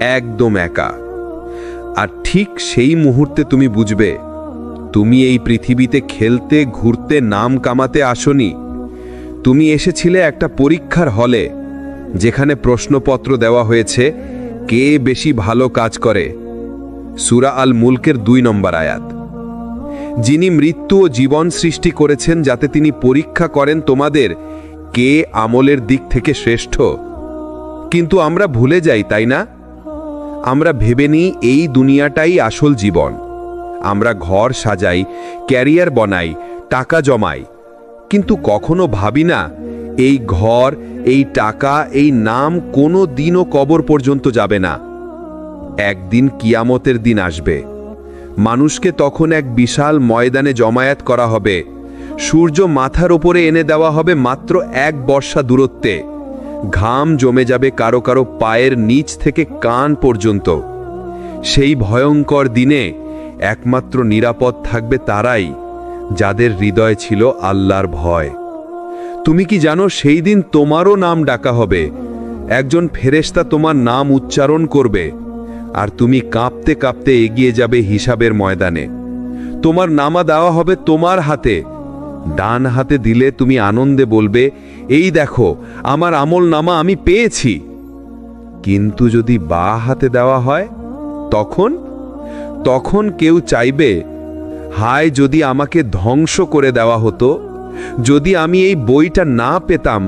একদম একা। আর ঠিক সেই মুহূর্তে তুমি বুঝবে, তুমি এই পৃথিবীতে খেলতে, ঘুরতে, নাম কামাতে আসনি। তুমি এসেছিলে একটা পরীক্ষার হলে, যেখানে প্রশ্নপত্র দেওয়া হয়েছে কে বেশি ভালো কাজ করে। সূরা আল মুলকের ২ নম্বর আয়াত। যিনি মৃত্যু ও জীবন সৃষ্টি করেছেন যাতে তিনি পরীক্ষা করেন তোমাদের কে আমলের দিক থেকে শ্রেষ্ঠ। কিন্তু আমরা ভুলে যাই, তাই না? আমরা ভেবে নিই এই দুনিয়াটাই আসল জীবন। আমরা ঘর সাজাই, ক্যারিয়ার বানাই, টাকা জমাই, কিন্তু কখনো ভাবি না এই ঘর, এই টাকা, এই নাম কোনো দিনও কবর পর্যন্ত যাবে না। একদিন কিয়ামতের দিন আসবে। মানুষকে তখন এক বিশাল ময়দানে জমায়েত করা হবে। সূর্য মাথার ওপরে এনে দেওয়া হবে মাত্র 1 বর্ষা দূরত্বে। ঘাম জমে যাবে কারো কারো পায়ের নিচ থেকে কান পর্যন্ত। সেই ভয়ঙ্কর দিনে একমাত্র নিরাপদ থাকবে তারাই, যাদের হৃদয় ছিল আল্লাহর ভয়। তুমি কি জানো সেই দিন তোমারও নাম ডাকা হবে? একজন ফেরেশতা তোমার নাম উচ্চারণ করবে, আর তুমি কাঁপতে কাঁপতে এগিয়ে যাবে হিসাবের ময়দানে। তোমার নামা দেওয়া হবে তোমার হাতে। ডান হাতে দিলে তুমি আনন্দে বলবে, এই দেখো আমার আমল নামা আমি পেয়েছি। কিন্তু যদি বাঁ হাতে দেওয়া হয়, তখন কেউ চাইবে, হায় যদি আমাকে ধ্বংস করে দেওয়া হতো, যদি আমি এই বইটা না পেতাম।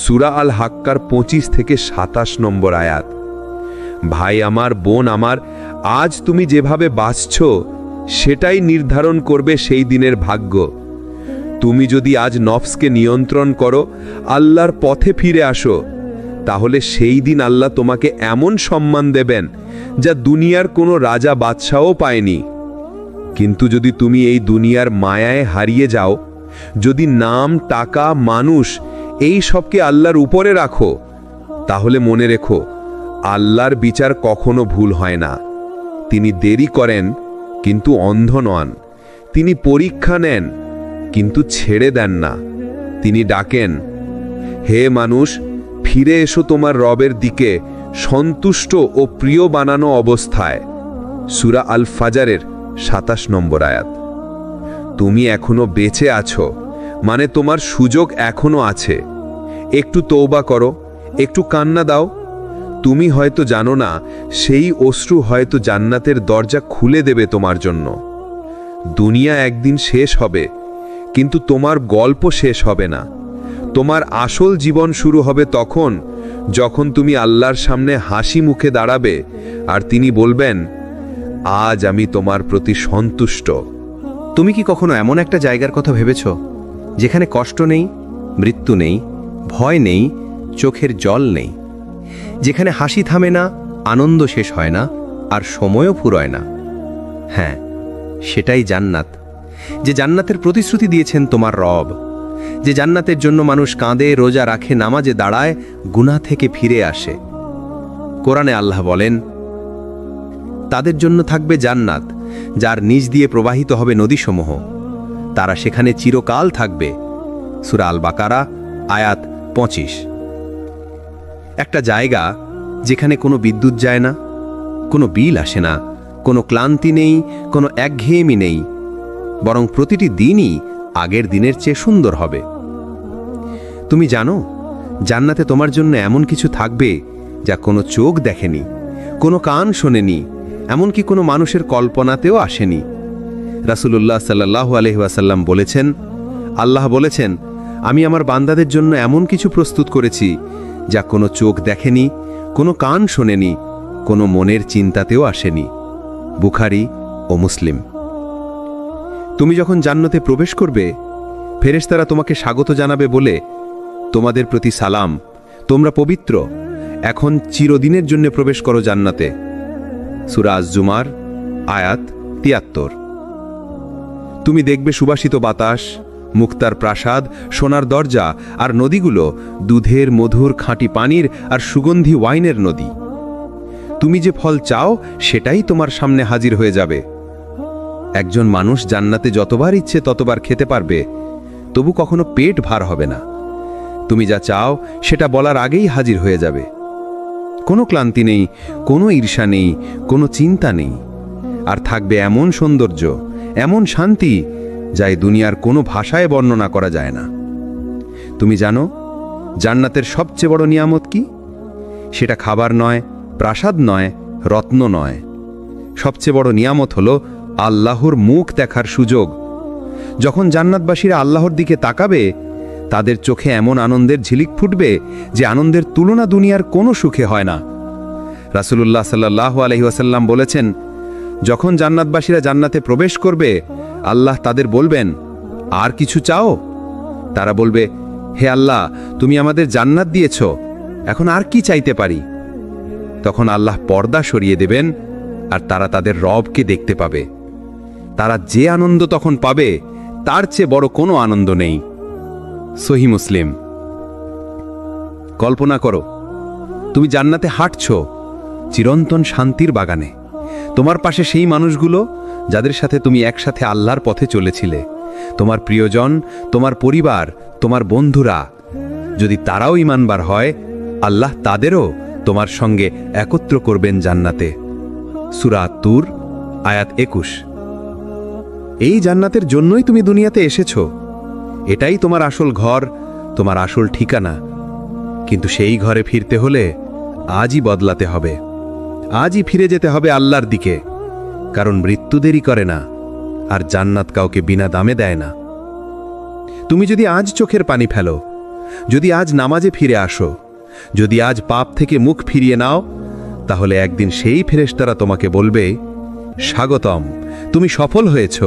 সূরা আল হাক্কার 25 থেকে 27 নম্বর আয়াত। ভাই আমার, বোন আমার, আজ তুমি যেভাবে বাঁচছ সেটাই নির্ধারণ করবে সেই দিনের ভাগ্য। তুমি যদি আজ নফসকে নিয়ন্ত্রণ করো, আল্লাহর পথে ফিরে আসো, তাহলে সেই দিন আল্লাহ তোমাকে এমন সম্মান দেবেন যা দুনিয়ার কোনো রাজা বাদশাও পায়নি। কিন্তু যদি তুমি এই দুনিয়ার মায়ায় হারিয়ে যাও, যদি নাম, টাকা, মানুষ এই সবকে আল্লাহর উপরে রাখো, তাহলে মনে রেখো আল্লাহর বিচার কখনো ভুল হয় না। তিনি দেরি করেন কিন্তু অন্ধ নন। তিনি পরীক্ষা নেন কিন্তু ছেড়ে দেন না। তিনি ডাকেন, হে মানুষ, ফিরে এসো তোমার রবের দিকে সন্তুষ্ট ও প্রিয় বানানো অবস্থায়। সূরা আল ফাজারের 27 নম্বর আয়াত। তুমি এখনো বেঁচে আছো, মানে তোমার সুযোগ এখনো আছে। একটু তওবা করো, একটু কান্না দাও। তুমি হয়তো জানো না, সেই অশ্রু হয়তো জান্নাতের দরজা খুলে দেবে তোমার জন্য। দুনিয়া একদিন শেষ হবে, কিন্তু তোমার গল্প শেষ হবে না। তোমার আসল জীবন শুরু হবে তখন, যখন তুমি আল্লাহর সামনে হাসি মুখে দাঁড়াবে আর তিনি বলবেন, আজ আমি তোমার প্রতি সন্তুষ্ট। তুমি কি কখনো এমন একটা জায়গার কথা ভেবেছ যেখানে কষ্ট নেই, মৃত্যু নেই, ভয় নেই, চোখের জল নেই, যেখানে হাসি থামে না, আনন্দ শেষ হয় না, আর সময়ও ফুরোয় না? হ্যাঁ, সেটাই জান্নাত। যে জান্নাতের প্রতিশ্রুতি দিয়েছেন তোমার রব, যে জান্নাতের জন্য মানুষ কাঁদে, রোজা রাখে, নামাজে দাঁড়ায়, গুনাহ থেকে ফিরে আসে। কোরআনে আল্লাহ বলেন, তাদের জন্য থাকবে জান্নাত যার নিচ দিয়ে প্রবাহিত হবে নদীসমূহ, তারা সেখানে চিরকাল থাকবে। সূরা আল বাকারা আয়াত 25। একটা জায়গা যেখানে কোনো বিদ্যুৎ যায় না, কোনো বিল আসে না, কোনো ক্লান্তি নেই, কোনো একঘেয়েমি নেই, বরং প্রতিটি দিনই আগের দিনের চেয়ে সুন্দর হবে। তুমি জানো, জান্নাতে তোমার জন্য এমন কিছু থাকবে যা কোনো চোখ দেখেনি, কোনো কান শোনেনি, এমনকি কোনো মানুষের কল্পনাতেও আসেনি। রাসূলুল্লাহ সাল্লাল্লাহু আলাইহি ওয়াসাল্লাম বলেছেন, আল্লাহ বলেছেন, আমি আমার বান্দাদের জন্য এমন কিছু প্রস্তুত করেছি যা কোনো চোখ দেখেনি, কোনো কান শোনেনি, কোনো মনের চিন্তাতেও আসেনি। বুখারী ও মুসলিম। তুমি যখন জান্নাতে প্রবেশ করবে, ফেরেশতারা তোমাকে স্বাগত জানাবে বলে, তোমাদের প্রতি সালাম, তোমরা পবিত্র, এখন চিরদিনের জন্য প্রবেশ করো জান্নাতে। সূরা আজ-জুমার আয়াত ৭৩। তুমি দেখবে সুবাসিত বাতাস, মুক্তার প্রাসাদ, সোনার দরজা, আর নদীগুলো দুধের, মধুর, খাঁটি পানির আর সুগন্ধি ওয়াইনের নদী। তুমি যে ফল চাও সেটাই তোমার সামনে হাজির হয়ে যাবে। একজন মানুষ জান্নাতে যতবার ইচ্ছে ততবার খেতে পারবে, তবু কখনো পেট ভার হবে না। তুমি যা চাও সেটা বলার আগেই হাজির হয়ে যাবে। কোনো ক্লান্তি নেই, কোনো ঈর্ষা নেই, কোনো চিন্তা নেই। আর থাকবে এমন সৌন্দর্য, এমন শান্তি, যা এই দুনিয়ার কোনো ভাষায় বর্ণনা করা যায় না। তুমি জানো জান্নাতের সবচেয়ে বড় নিয়ামত কি? সেটা খাবার নয়, প্রাসাদ নয়, রত্ন নয়। সবচেয়ে বড় নিয়ামত হলো আল্লাহর মুখ দেখার সুযোগ। যখন জান্নাতবাসীরা আল্লাহর দিকে তাকাবে, তাদের চোখে এমন আনন্দের ঝিলিক ফুটবে যে আনন্দের তুলনা দুনিয়ার কোনো সুখে হয় না। রাসূলুল্লাহ সাল্লাল্লাহু আলাইহি ওয়াসাল্লাম বলেছেন, যখন জান্নাতবাসীরা জান্নাতে প্রবেশ করবে, আল্লাহ তাদের বলবেন, আর কিছু চাও? তারা বলবে, হে আল্লাহ, তুমি আমাদের জান্নাত দিয়েছ, এখন আর কি চাইতে পারি? তখন আল্লাহ পর্দা সরিয়ে দেবেন আর তারা তাদের রবকে দেখতে পাবে। তারা যে আনন্দ তখন পাবে তার চেয়ে বড় কোনো আনন্দ নেই। সহি মুসলিম। কল্পনা করো, তুমি জান্নাতে হাঁটছ চিরন্তন শান্তির বাগানে। তোমার পাশে সেই মানুষগুলো যাদের সাথে তুমি একসাথে আল্লাহর পথে চলেছিলে, তোমার প্রিয়জন, তোমার পরিবার, তোমার বন্ধুরা। যদি তারাও ঈমানবার হয়, আল্লাহ তাদেরও তোমার সঙ্গে একত্র করবেন জান্নাতে। সূরা আত-তুর আয়াত 21। এই জান্নাতের জন্যই তুমি দুনিয়াতে এসেছো। এটাই তোমার আসল ঘর, তোমার আসল ঠিকানা। কিন্তু সেই ঘরে ফিরতে হলে আজই বদলাতে হবে, আজই ফিরে যেতে হবে আল্লাহর দিকে। কারণ মৃত্যু দেরি করে না, আর জান্নাত কাউকে বিনা দামে দেয় না। তুমি যদি আজ চোখের পানি ফেলো, যদি আজ নামাজে ফিরে আসো, যদি আজ পাপ থেকে মুখ ফিরিয়ে নাও, তাহলে একদিন সেই ফেরেশতারা তোমাকে বলবে, স্বাগতম, তুমি সফল হয়েছ।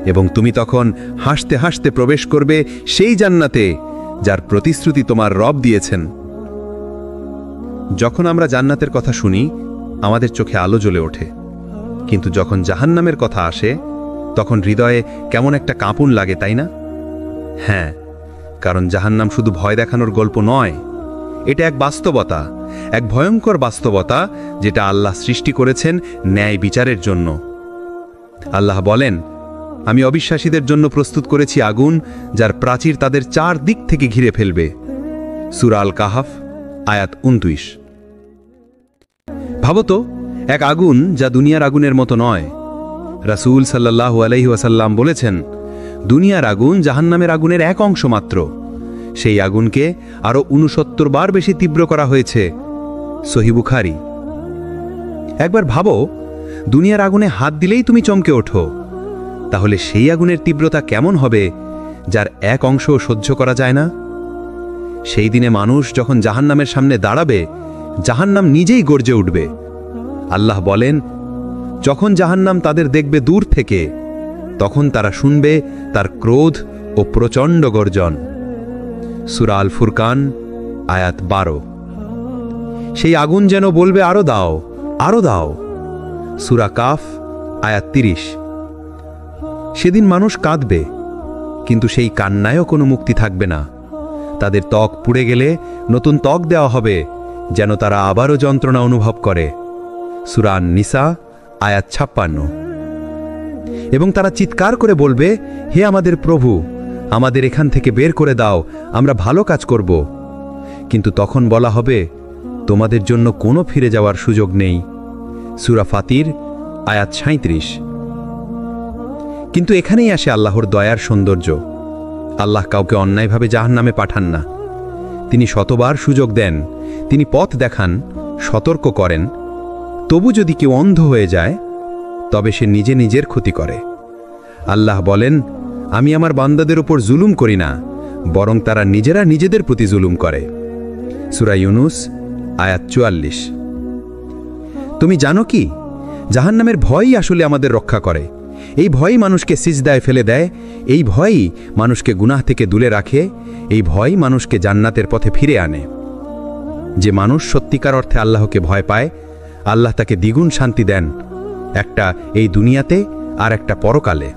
এবং তুমি তখন হাসতে হাসতে প্রবেশ করবে সেই জান্নাতে যার প্রতিশ্রুতি তোমার রব দিয়েছেন। যখন আমরা জান্নাতের কথা শুনি, আমাদের চোখে আলো জ্বলে ওঠে। কিন্তু যখন জাহান্নামের কথা আসে, তখন হৃদয়ে কেমন একটা কাঁপুন লাগে, তাই না? হ্যাঁ, কারণ জাহান্নাম শুধু ভয় দেখানোর গল্প নয়, এটা এক বাস্তবতা, এক ভয়ঙ্কর বাস্তবতা, যেটা আল্লাহ সৃষ্টি করেছেন ন্যায় বিচারের জন্য। আল্লাহ বলেন, আমি অবিশ্বাসীদের জন্য প্রস্তুত করেছি আগুন, যার প্রাচীর তাদের 4 দিক থেকে ঘিরে ফেলবে। সূরা আল কাহাফ আয়াত 29। ভাবো তো, এক আগুন যা দুনিয়ার আগুনের মতো নয়। রাসূল সাল্লাল্লাহু আলাইহি ওয়াসাল্লাম বলেছেন, দুনিয়ার আগুন জাহান্নামের আগুনের এক অংশ মাত্র। সেই আগুনকে আরো 69 বার বেশি তীব্র করা হয়েছে। সহিহ বুখারী। একবার ভাবো, দুনিয়ার আগুনে হাত দিলেই তুমি চমকে ওঠো, তাহলে সেই আগুনের তীব্রতা কেমন হবে যার এক অংশ সহ্য করা যায় না? সেই দিনে মানুষ যখন জাহান্নামের সামনে দাঁড়াবে, জাহান্নাম নিজেই গর্জে উঠবে। আল্লাহ বলেন, যখন জাহান্নাম তাদের দেখবে দূর থেকে, তখন তারা শুনবে তার ক্রোধ ও প্রচণ্ড গর্জন। সূরা আল ফুরকান আয়াত 12। সেই আগুন যেন বলবে, আরো দাও, আরো দাও। সূরা কাফ আয়াত 30। সেদিন মানুষ কাঁদবে, কিন্তু সেই কান্নায়ও কোনো মুক্তি থাকবে না। তাদের ত্বক পুড়ে গেলে নতুন ত্বক দেওয়া হবে, যেন তারা আবারও যন্ত্রণা অনুভব করে। সূরা আন-নিসা আয়াত 56। এবং তারা চিৎকার করে বলবে, হে আমাদের প্রভু, আমাদের এখান থেকে বের করে দাও, আমরা ভালো কাজ করব। কিন্তু তখন বলা হবে, তোমাদের জন্য কোনো ফিরে যাওয়ার সুযোগ নেই। সূরা ফাতির আয়াত 37। কিন্তু এখানেই আসে আল্লাহর দয়ার সৌন্দর্য। আল্লাহ কাউকে অন্যায়ভাবে জাহান্নামে পাঠান না। তিনি শতবার সুযোগ দেন, তিনি পথ দেখান, সতর্ক করেন। তবু যদি কেউ অন্ধ হয়ে যায়, তবে সে নিজে নিজের ক্ষতি করে। আল্লাহ বলেন, আমি আমার বান্দাদের উপর জুলুম করি না, বরং তারা নিজেরা নিজেদের প্রতি জুলুম করে। সূরা ইউনুস আয়াত 44। তুমি জানো কি, জাহান্নামের ভয়ই আসলে আমাদের রক্ষা করে। এই ভয়ই মানুষকে সিজদায় ফেলে দেয়, এই ভয়ই মানুষকে গুনাহ থেকে দূরে রাখে, এই ভয়ই মানুষকে জান্নাতের পথে ফিরে আনে। যে মানুষ সত্যিকার অর্থে আল্লাহকে ভয় পায়, আল্লাহ তাকে দ্বিগুণ শান্তি দেন, একটা এই দুনিয়াতে আর একটা পরকালে।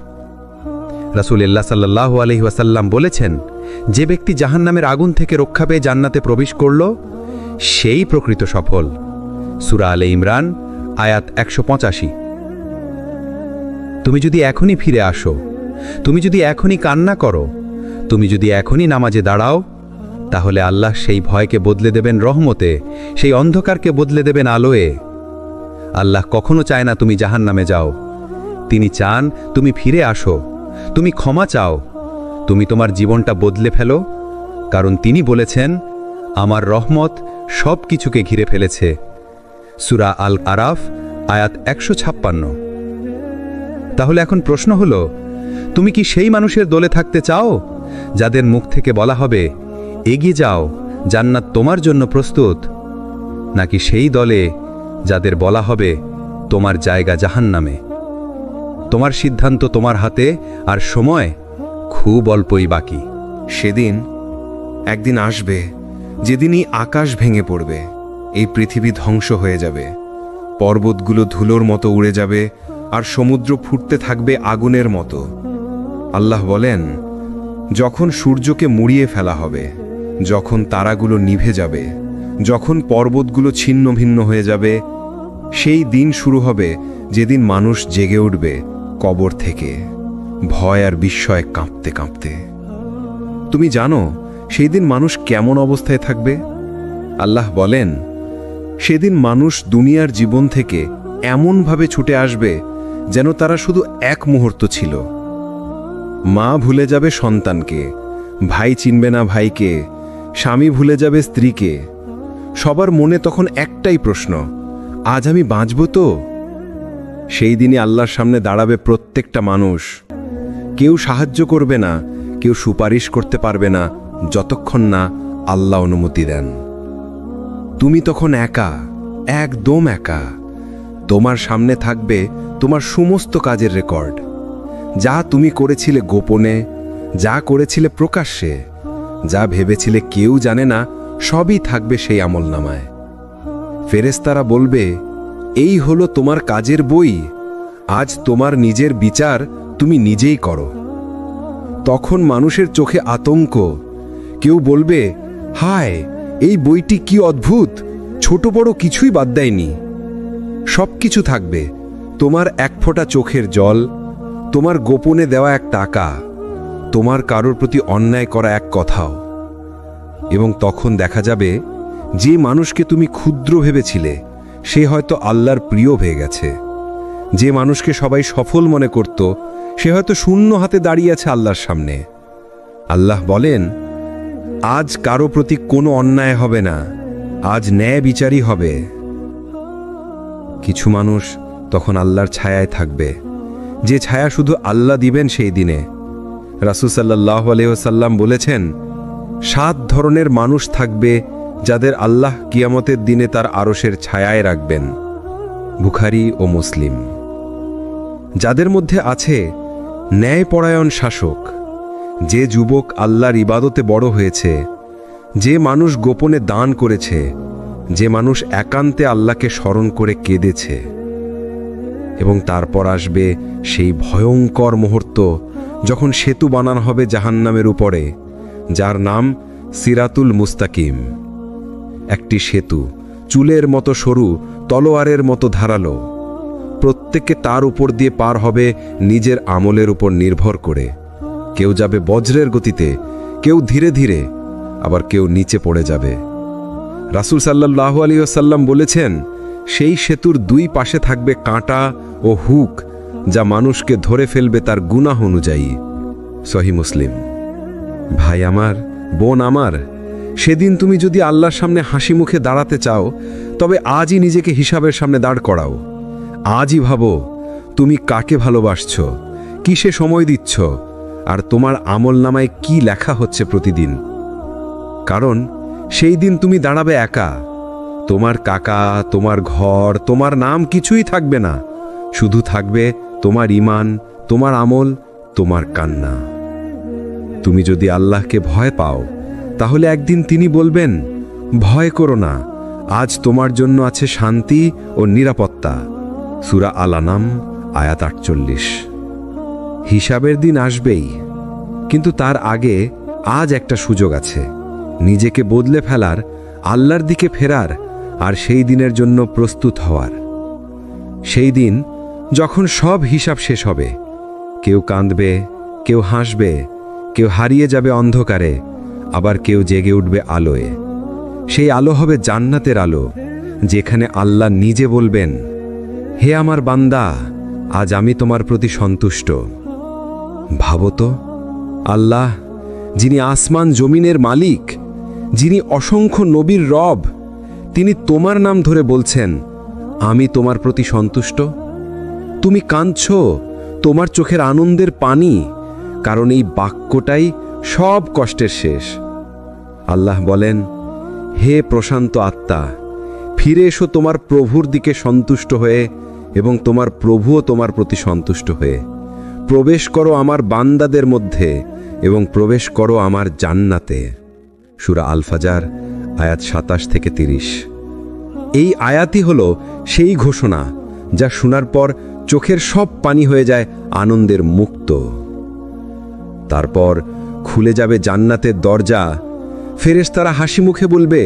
রাসূলুল্লাহ সাল্লাল্লাহু আলাইহি ওয়াসাল্লাম বলেছেন, যে ব্যক্তি জাহান্নামের আগুন থেকে রক্ষা পেয়ে জান্নাতে প্রবেশ করল, সেই প্রকৃত সফল। সূরা আলে ইমরান আয়াত 185। তুমি যদি এখনই ফিরে আসো, তুমি যদি এখনই কান্না করো, তুমি যদি এখনই নামাজে দাঁড়াও, তাহলে আল্লাহ সেই ভয়কে বদলে দেবেন রহমতে, সেই অন্ধকারকে বদলে দেবেন আলোয়। আল্লাহ কখনো চায় না তুমি জাহান্নামে যাও। তিনি চান তুমি ফিরে আসো, তুমি ক্ষমা চাও, তুমি তোমার জীবনটা বদলে ফেলো। কারণ তিনি বলেছেন, আমার রহমত সব কিছুকে ঘিরে ফেলেছে। সূরা আল আরাফ আয়াত 156। তাহলে এখন প্রশ্ন হলো, তুমি কি সেই মানুষের দলে থাকতে চাও যাদের মুখ থেকে বলা হবে, এগিয়ে যাও, জান্নাত তোমার জন্য প্রস্তুত? নাকি সেই দলে যাদের বলা হবে, তোমার জায়গা জাহান্নামে? তোমার সিদ্ধান্ত তোমার হাতে, আর সময় খুব অল্পই বাকি। সেদিন একদিন আসবে যেদিনই আকাশ ভেঙে পড়বে, এই পৃথিবী ধ্বংস হয়ে যাবে, পর্বতগুলো ধুলোর মতো উড়ে যাবে আর সমুদ্র ফুটতে থাকবে আগুনের মতো। আল্লাহ বলেন, যখন সূর্যকে মুড়িয়ে ফেলা হবে, যখন তারাগুলো নিভে যাবে, যখন পর্বতগুলো ছিন্ন ভিন্ন হয়ে যাবে, সেই দিন শুরু হবে যেদিন মানুষ জেগে উঠবে কবর থেকে, ভয় আর বিস্ময়ে কাঁপতে কাঁপতে। তুমি জানো সেই দিন মানুষ কেমন অবস্থায় থাকবে? আল্লাহ বলেন, সেদিন মানুষ দুনিয়ার জীবন থেকে এমনভাবে ছুটে আসবে যেন তারা শুধু এক মুহূর্ত ছিল। মা ভুলে যাবে সন্তানকে, ভাই চিনবে না ভাইকে, স্বামী ভুলে যাবে স্ত্রীকে। সবার মনে তখন একটাই প্রশ্ন, আজ আমি বাঁচব তো? সেই দিনই আল্লাহর সামনে দাঁড়াবে প্রত্যেকটা মানুষ। কেউ সাহায্য করবে না, কেউ সুপারিশ করতে পারবে না যতক্ষণ না আল্লাহ অনুমতি দেন। তুমি তখন একা, একদম একা। তোমার সামনে থাকবে তোমার সমস্ত কাজের রেকর্ড, যা তুমি করেছিলে গোপনে, যা করেছিলে প্রকাশ্যে, যা ভেবেছিলে কেউ জানে না, সবই থাকবে সেই আমলনামায়। ফেরেশতারা বলবে, এই হলো তোমার কাজের বই, আজ তোমার নিজের বিচার তুমি নিজেই করো। তখন মানুষের চোখে আতঙ্ক। কেউ বলবে, হায়, এই বইটি কি অদ্ভুত, ছোট বড় কিছুই বাদ দেয়নি। সব কিছু থাকবে, তোমার এক ফোঁটা চোখের জল, তোমার গোপনে দেওয়া এক টাকা, তোমার কারোর প্রতি অন্যায় করা এক কথাও। এবং তখন দেখা যাবে যে মানুষকে তুমি ক্ষুদ্র ভেবেছিলে সে হয়তো আল্লাহর প্রিয় হয়ে গেছে। যে মানুষকে সবাই সফল মনে করত সে হয়তো শূন্য হাতে দাঁড়িয়ে আছে আল্লাহর সামনে। আল্লাহ বলেন, আজ কারো প্রতি কোনো অন্যায় হবে না, আজ ন্যায় বিচারই হবে। কিছু মানুষ তখন আল্লাহর ছায়ায় থাকবে, যে ছায়া শুধু আল্লাহ দিবেন সেই দিনে। রাসূল সাল্লাল্লাহু আলাইহি ওয়াসাল্লাম বলেছেন, 7 ধরনের মানুষ থাকবে যাদের আল্লাহ কিয়ামতের দিনে তার আরশের ছায়ায় রাখবেন। বুখারী ও মুসলিম। যাদের মধ্যে আছে ন্যায়পরায়ণ শাসক, যে যুবক আল্লাহর ইবাদতে বড় হয়েছে, যে মানুষ গোপনে দান করেছে, যে মানুষ একান্তে আল্লাহকে স্মরণ করে কেঁদেছে। এবং তারপর আসবে সেই ভয়ঙ্কর মুহূর্ত যখন সেতু বানানো হবে জাহান্নামের উপরে, যার নাম সিরাতুল মুস্তাকিম। একটি সেতু, চুলের মতো সরু, তলোয়ারের মতো ধারালো। প্রত্যেকে তার উপর দিয়ে পার হবে নিজের আমলের উপর নির্ভর করে। কেউ যাবে বজ্রের গতিতে, কেউ ধীরে ধীরে, আবার কেউ নিচে পড়ে যাবে। রাসূল সাল্লাল্লাহু আলাইহি ওয়াসাল্লাম বলেছেন, সেই সেতুর 2 পাশে থাকবে কাঁটা ও হুক, যা মানুষকে ধরে ফেলবে তার গুনাহ অনুযায়ী। সহিহ মুসলিম। ভাই আমার, বোন আমার, সেদিন তুমি যদি আল্লাহর সামনে হাসি মুখে দাঁড়াতে চাও, তবে আজই নিজেকে হিসাবের সামনে দাঁড় করাও। আজই ভাবো তুমি কাকে ভালোবাসছ, কিসে সময় দিচ্ছ, আর তোমার আমলনামায় কি লেখা হচ্ছে প্রতিদিন। কারণ সেই দিন তুমি দাঁড়াবে একা। তোমার কাকা, তোমার ঘর, তোমার নাম কিছুই থাকবে না, শুধু থাকবে তোমার ঈমান, তোমার আমল, তোমার কান্না। তুমি যদি আল্লাহকে ভয় পাও, তাহলে একদিন তিনি বলবেন, ভয় করো না, আজ তোমার জন্য আছে শান্তি ও নিরাপত্তা। সূরা আল-আনাম আয়াত 48। হিসাবের দিন আসবেই, কিন্তু তার আগে আজ একটা সুযোগ আছে নিজেকে বদলে ফেলার, আল্লাহর দিকে ফেরার, আর সেই দিনের জন্য প্রস্তুত হওয়ার। সেই দিন যখন সব হিসাব শেষ হবে, কেউ কাঁদবে, কেউ হাসবে, কেউ হারিয়ে যাবে অন্ধকারে, আবার কেউ জেগে উঠবে আলোয়। সেই আলো হবে জান্নাতের আলো, যেখানে আল্লাহ নিজে বলবেন, হে আমার বান্দা, আজ আমি তোমার প্রতি সন্তুষ্ট। ভাবো তো, আল্লাহ যিনি আসমান জমিনের মালিক, যিনি অসংখ্য নবীর রব, তিনি তোমার নাম ধরে বলছেন, আমি তোমার প্রতি সন্তুষ্ট। তুমি কাঁদছ, তোমার চোখের আনন্দের পানি, কারণ এই বাক্যটাই সব কষ্টের শেষ। আল্লাহ বলেন, হে প্রশান্ত আত্মা, ফিরে এসো তোমার প্রভুর দিকে সন্তুষ্ট হয়ে, এবং তোমার প্রভুও তোমার প্রতি সন্তুষ্ট হয়ে। প্রবেশ করো আমার বান্দাদের মধ্যে, এবং প্রবেশ করো আমার জান্নাতে। সূরা আল ফাজার আয়াত 27 থেকে 30। এই আয়াতই হলো সেই ঘোষণা যা শোনার পর চোখের সব পানি হয়ে যায় আনন্দের মুক্ত। তারপর খুলে যাবে জান্নাতের দরজা। ফেরেশতারা হাসি মুখে বলবে,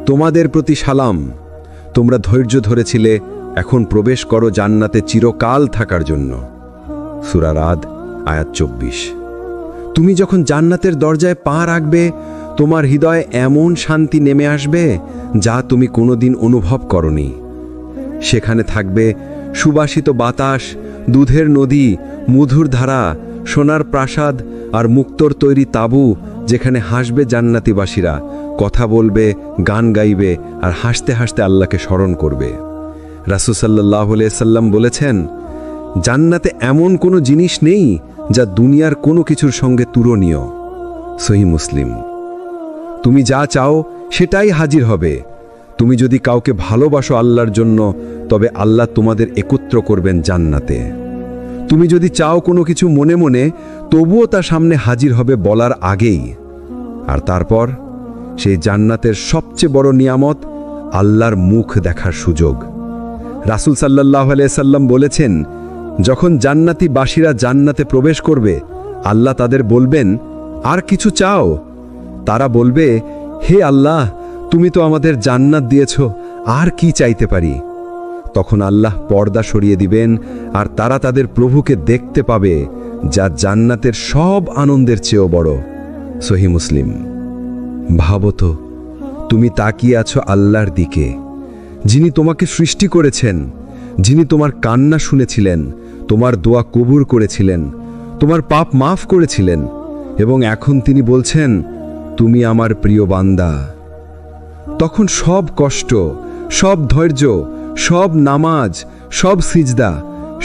তোমাদের প্রতি সালাম, তোমরা ধৈর্য ধরেছিলে, এখন প্রবেশ করো জান্নাতে চিরকাল থাকার জন্য। সূরা রাদ আয়াত 24। তুমি যখন জান্নাতের দরজায় পা রাখবে, তোমার হৃদয়ে এমন শান্তি নেমে আসবে যা তুমি কোনোদিন অনুভব করনি। সেখানে থাকবে সুবাসিত বাতাস, দুধের নদী, মধুর ধারা, সোনার প্রাসাদ আর মুক্তোর তৈরি তাঁবু, যেখানে হাসবে জান্নাতীবাসীরা, কথা বলবে, গান গাইবে আর হাসতে হাসতে আল্লাহকে স্মরণ করবে। রাসূল সাল্লাল্লাহু আলাইহি সাল্লাম বলেছেন, জান্নাতে এমন কোনো জিনিস নেই যা দুনিয়ার কোনো কিছুর সঙ্গে তুলনীয়। সহিহ মুসলিম। তুমি যা চাও সেটাই হাজির হবে। তুমি যদি কাউকে ভালোবাসো আল্লাহর জন্য, তবে আল্লাহ তোমাদের একত্র করবেন জান্নাতে। তুমি যদি চাও কোনো কিছু মনে মনে, তবুও তা সামনে হাজির হবে বলার আগেই। আর তারপর সেই জান্নাতের সবচেয়ে বড় নিয়ামত আল্লাহর মুখ দেখার সুযোগ। রাসূল সাল্লাল্লাহু আলাইহি সাল্লাম বলেছেন, যখন জান্নাতি বাসীরা জান্নাতে প্রবেশ করবে, আল্লাহ তাদের বলবেন, আর কিছু চাও? তারা বলবে, হে আল্লাহ, তুমি তো আমাদের জান্নাত দিয়েছ, আর কি চাইতে পারি? তখন আল্লাহ পর্দা সরিয়ে দিবেন আর তারা তাদের প্রভুকে দেখতে পাবে, যা জান্নাতের সব আনন্দের চেয়েও বড়। সহিহ মুসলিম। ভাবো তো, তুমি তাকিয়ে আছো আল্লাহর দিকে, যিনি তোমাকে সৃষ্টি করেছেন, যিনি তোমার কান্না শুনেছিলেন, তোমার দোয়া কবুল করেছিলেন, তোমার পাপ মাফ করেছিলেন, এবং এখন তিনি বলছেন, তুমি আমার প্রিয় বান্দা। তখন সব কষ্ট, সব ধৈর্য, সব নামাজ, সব সিজদা,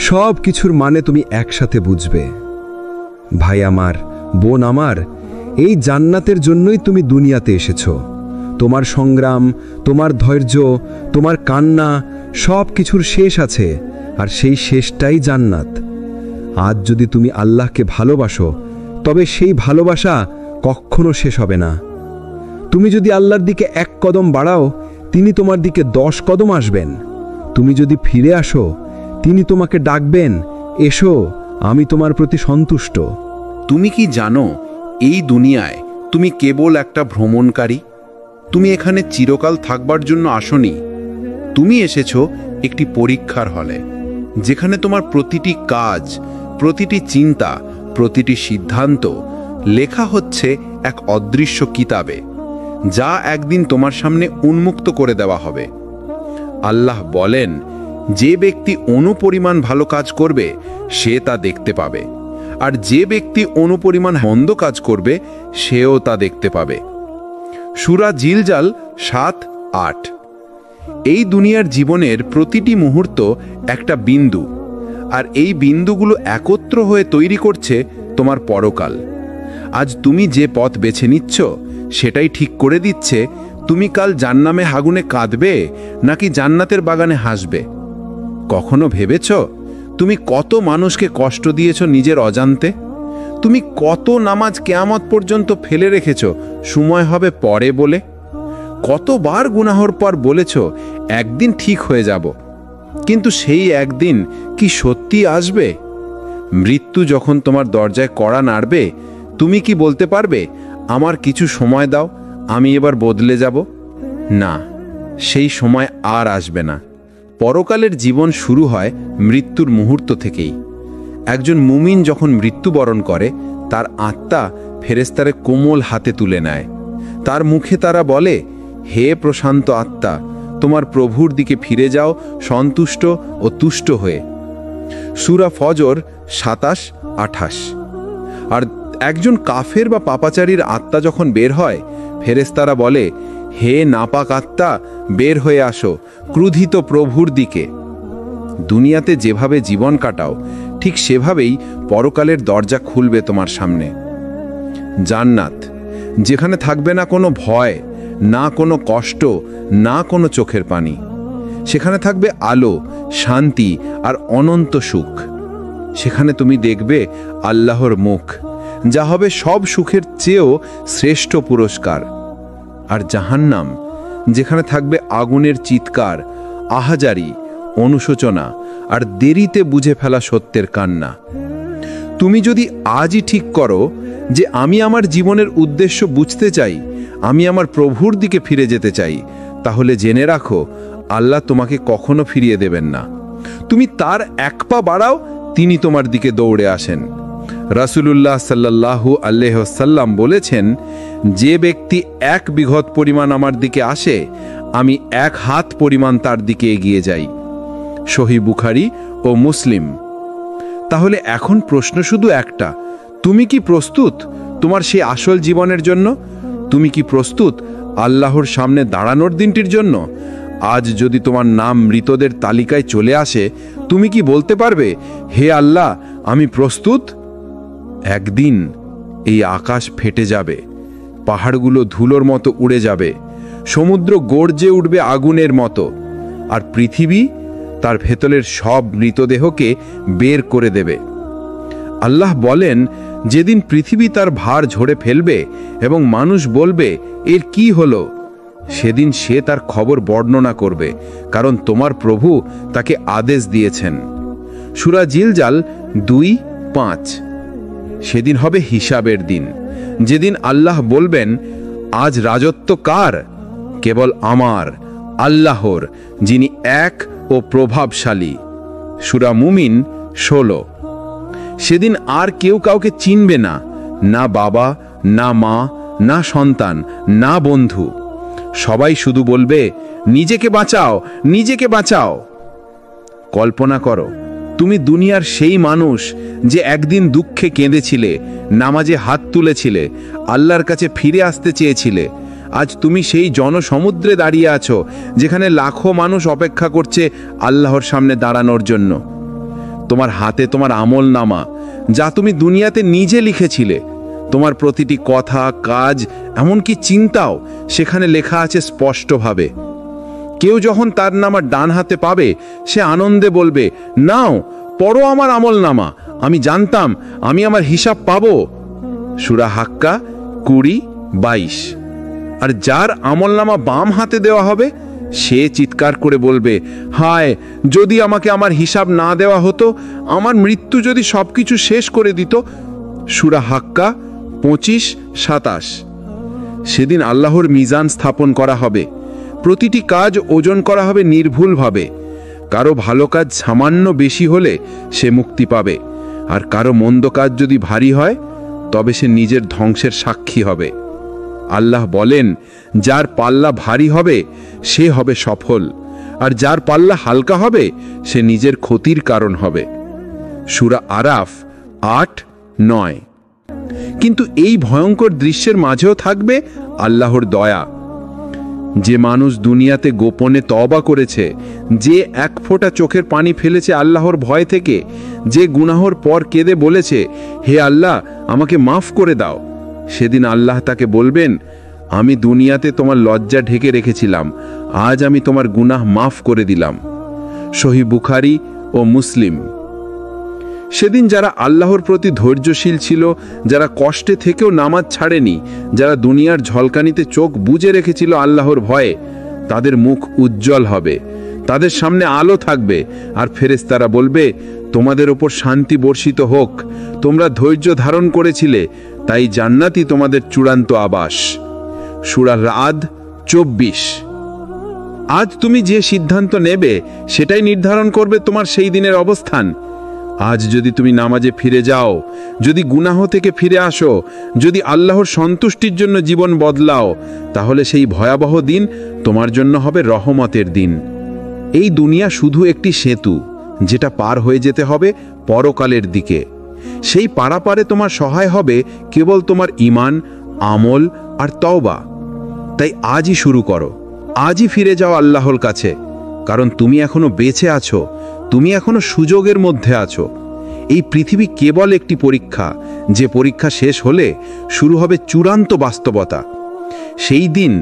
সব কিছুর মানে তুমি একসাথে বুঝবে। ভাই আমার, বোন আমার, এই জান্নাতের জন্যই তুমি দুনিয়াতে এসেছো। তোমার সংগ্রাম, তোমার ধৈর্য, তোমার কান্না, সব কিছুর শেষ আছে, আর সেই শেষটাই জান্নাত। আজ যদি তুমি আল্লাহকে ভালোবাসো, তবে সেই ভালোবাসা কখনো শেষ হবে না। তুমি যদি আল্লাহর দিকে 1 কদম বাড়াও, তিনি তোমার দিকে 10 কদম আসবেন। তুমি যদি ফিরে আসো, তিনি তোমাকে ডাকবেন, এসো, আমি তোমার প্রতি সন্তুষ্ট। তুমি কি জানো, এই দুনিয়ায় তুমি কেবল একটা ভ্রমণকারী? তুমি এখানে চিরকাল থাকবার জন্য আসনি। তুমি এসেছো একটি পরীক্ষার হলে, যেখানে তোমার প্রতিটি কাজ, প্রতিটি চিন্তা, প্রতিটি সিদ্ধান্ত লেখা হচ্ছে এক অদৃশ্য কিতাবে, যা একদিন তোমার সামনে উন্মুক্ত করে দেওয়া হবে। আল্লাহ বলেন, যে ব্যক্তি অনুপরিমাণ ভালো কাজ করবে সে তা দেখতে পাবে, আর যে ব্যক্তি অনুপরিমাণ মন্দ কাজ করবে সেও তা দেখতে পাবে। সূরা জিলজাল 7-8। এই দুনিয়ার জীবনের প্রতিটি মুহূর্ত একটা বিন্দু, আর এই বিন্দুগুলো একত্র হয়ে তৈরি করছে তোমার পরকাল। আজ তুমি যে পথ বেছে নিচ্ছ, সেটাই ঠিক করে দিচ্ছে তুমি কাল জান্নামে আগুনে কাঁদবে নাকি জান্নাতের বাগানে হাসবে। কখনো ভেবেছ তুমি কত মানুষকে কষ্ট দিয়েছ নিজের অজান্তে? তুমি কত নামাজ কিয়ামত পর্যন্ত ফেলে রেখেছ সময় হবে পরে বলে? কতবার গুনাহর পর বলেছ একদিন ঠিক হয়ে যাব, কিন্তু সেই একদিন কি সত্যি আসবে? মৃত্যু যখন তোমার দরজায় কড়া নাড়বে, তুমি কি বলতে পারবে, আমার কিছু সময় দাও, আমি এবার বদলে যাব? না, সেই সময় আর আসবে না। পরকালের জীবন শুরু হয় মৃত্যুর মুহূর্ত থেকেই। একজন মুমিন যখন মৃত্যুবরণ করে, তার আত্মা ফেরেশতারে কোমল হাতে তুলে নেয়। তার মুখে তারা বলে, হে প্রশান্ত আত্মা, তোমার প্রভুর দিকে ফিরে যাও সন্তুষ্ট ও তুষ্ট হয়ে। সূরা ফজর 27-28। আর একজন কাফের বা পাপাচারীর আত্মা যখন বের হয়, ফেরেশতারা বলে, হে নাপাক আত্মা, বের হয়ে আসো ক্রুধিত প্রভুর দিকে। দুনিয়াতে যেভাবে জীবন কাটাও, ঠিক সেভাবেই পরকালের দরজা খুলবে তোমার সামনে। জান্নাত, যেখানে থাকবে না কোনো ভয়, না কোনো কষ্ট, না কোনো চোখের পানি। সেখানে থাকবে আলো, শান্তি আর অনন্ত সুখ। সেখানে তুমি দেখবে আল্লাহর মুখ, যা হবে সব সুখের চেয়েও শ্রেষ্ঠ পুরস্কার। আর জাহান্নাম, যেখানে থাকবে আগুনের চিৎকার, আহাজারি, অনুশোচনা আর দেরিতে বুঝে ফেলা সত্যের কান্না। তুমি যদি আজই ঠিক করো যে আমি আমার জীবনের উদ্দেশ্য বুঝতে চাই, আমি আমার প্রভুর দিকে ফিরে যেতে চাই, তাহলে জেনে রাখো আল্লাহ তোমাকে কখনো ফিরিয়ে দেবেন না। তুমি তার এক পা বাড়াও, তিনি তোমার দিকে দৌড়ে আসেন। রাসূলুল্লাহ সাল্লাল্লাহু আলাইহি ওয়াসাল্লাম বলেছেন, যে ব্যক্তি 1 বিঘত পরিমাণ আমার দিকে আসে, আমি 1 হাত পরিমাণ তার দিকে এগিয়ে যাই। সহিহ বুখারী ও মুসলিম। তাহলে এখন প্রশ্ন শুধু একটা, তুমি কি প্রস্তুত তোমার সেই আসল জীবনের জন্য? তুমি কি প্রস্তুত আল্লাহর সামনে দাঁড়ানোর দিনটির জন্য? আজ যদি তোমার নাম মৃতদের তালিকায় চলে আসে, তুমি কি বলতে পারবে, হে আল্লাহ, আমি প্রস্তুত? একদিন এই আকাশ ফেটে যাবে, পাহাড়গুলো ধুলোর মতো উড়ে যাবে, সমুদ্র গর্জে উঠবে আগুনের মতো, আর পৃথিবী তার ভেতরের সব মৃতদেহকে বের করে দেবে। আল্লাহ বলেন, যেদিন পৃথিবী তার ভার ঝরে ফেলবে এবং মানুষ বলবে, এর কি হলো? সেদিন সে তার খবর বর্ণনা করবে, কারণ তোমার প্রভু তাকে আদেশ দিয়েছেন। সূরা জিলজাল 2:5। সেদিন হবে হিসাবের দিন, যেদিন আল্লাহ বলবেন, আজ রাজত্ব কার? কেবল আমার, আল্লাহর, যিনি এক ও প্রভাবশালী। সূরা মুমিন 16। সেদিন আর কেউ কাউকে চিনবে না, না বাবা, না মা, না সন্তান, না বন্ধু। সবাই শুধু বলবে, নিজেকে বাঁচাও, নিজেকে বাঁচাও। কল্পনা করো, তুমি দুনিয়ার সেই মানুষ যে একদিন দুঃখে কেঁদেছিলে, নামাজে হাত তুলেছিলে, আল্লাহর কাছে ফিরে আসতে চেয়েছিলে। আজ তুমি সেই জনসমুদ্রে দাঁড়িয়ে আছো, যেখানে লাখো মানুষ অপেক্ষা করছে আল্লাহর সামনে দাঁড়ানোর জন্য। তোমার হাতে তোমার আমলনামা, যা তুমি দুনিয়াতে নিজে লিখেছিলে। তোমার প্রতিটি কথা, কাজ, এমনকি চিন্তাও সেখানে লেখা আছে স্পষ্টভাবে। কেউ যখন তার নামা ডান হাতে পাবে, সে আনন্দে বলবে, নাও পড়ো আমার আমলনামা, আমি জানতাম আমি আমার হিসাব পাবো। সূরা হাক্কা 20:22। আর যার আমলনামা বাম হাতে দেওয়া হবে, সে চিৎকার করে বলবে, হায়, যদি আমাকে আমার হিসাব না দেওয়া হতো, আমার মৃত্যু যদি সবকিছু শেষ করে দিত। সূরা হাক্কা 25-27। সেদিন আল্লাহর মিজান স্থাপন করা হবে, প্রতিটি কাজ ওজন করা হবে নির্ভুলভাবে। কারো ভালো কাজ সামান্য বেশি হলে সে মুক্তি পাবে, আর কারো মন্দ কাজ যদি ভারী হয়, তবে সে নিজের ধ্বংসের সাক্ষী হবে। আল্লাহ বলেন, যার পাল্লা ভারী হবে সে হবে সফল, আর যার পাল্লা হালকা হবে সে নিজের ক্ষতির কারণ হবে। সূরা আরাফ 8-9। কিন্তু এই ভয়ঙ্কর দৃশ্যের মাঝেও থাকবে আল্লাহর দয়া। যে মানুষ দুনিয়াতে গোপনে তওবা করেছে, যে 1 ফোঁটা চোখের পানি ফেলেছে আল্লাহর ভয় থেকে, যে গুনাহর পর কেঁদে বলেছে, হে আল্লাহ, আমাকে মাফ করে দাও, সেদিন আল্লাহ তাকে বলবেন, আমি দুনিয়াতে তোমার লজ্জা ঢেকে রেখেছিলাম, আজ আমি তোমার গুনাহ মাফ করে দিলাম। সহিহ বুখারী ও মুসলিম। সেদিন যারা আল্লাহর প্রতি ধৈর্যশীল ছিল, যারা কষ্টে থেকেও নামাজ ছাড়েনি, যারা দুনিয়ার ঝলকানিতে চোখ বুজে রেখেছিল আল্লাহর ভয়ে, তাদের মুখ উজ্জ্বল হবে, তাদের সামনে আলো থাকবে, আর ফেরেশতারা বলবে, তোমাদের ওপর শান্তি বর্ষিত হোক, তোমরা ধৈর্য ধারণ করেছিলে, তাই জান্নাতই তোমাদের চূড়ান্ত আবাস। সূরা রাদ 24। আজ তুমি যে সিদ্ধান্ত নেবে, সেটাই নির্ধারণ করবে তোমার সেই দিনের অবস্থান। আজ যদি তুমি নামাজে ফিরে যাও, যদি গুনাহ থেকে ফিরে আসো, যদি আল্লাহর সন্তুষ্টির জন্য জীবন বদলাও, তাহলে সেই ভয়াবহ দিন তোমার জন্য হবে রহমতের দিন। এই দুনিয়া শুধু একটি সেতু, যেটা পার হয়ে যেতে হবে পরকালের দিকে। সেই পারাপারে তোমার সহায় হবে কেবল তোমার ঈমান, আমল আর তওবা। তাই আজই শুরু করো, আজই ফিরে যাও আল্লাহর কাছে, কারণ তুমি এখনো বেঁচে আছো, তুমি এখনো সুযোগের মধ্যে আছো। এই পৃথিবী কেবল একটি পরীক্ষা, যে পরীক্ষা শেষ হলে শুরু হবে চূড়ান্ত বাস্তবতা। সেই দিন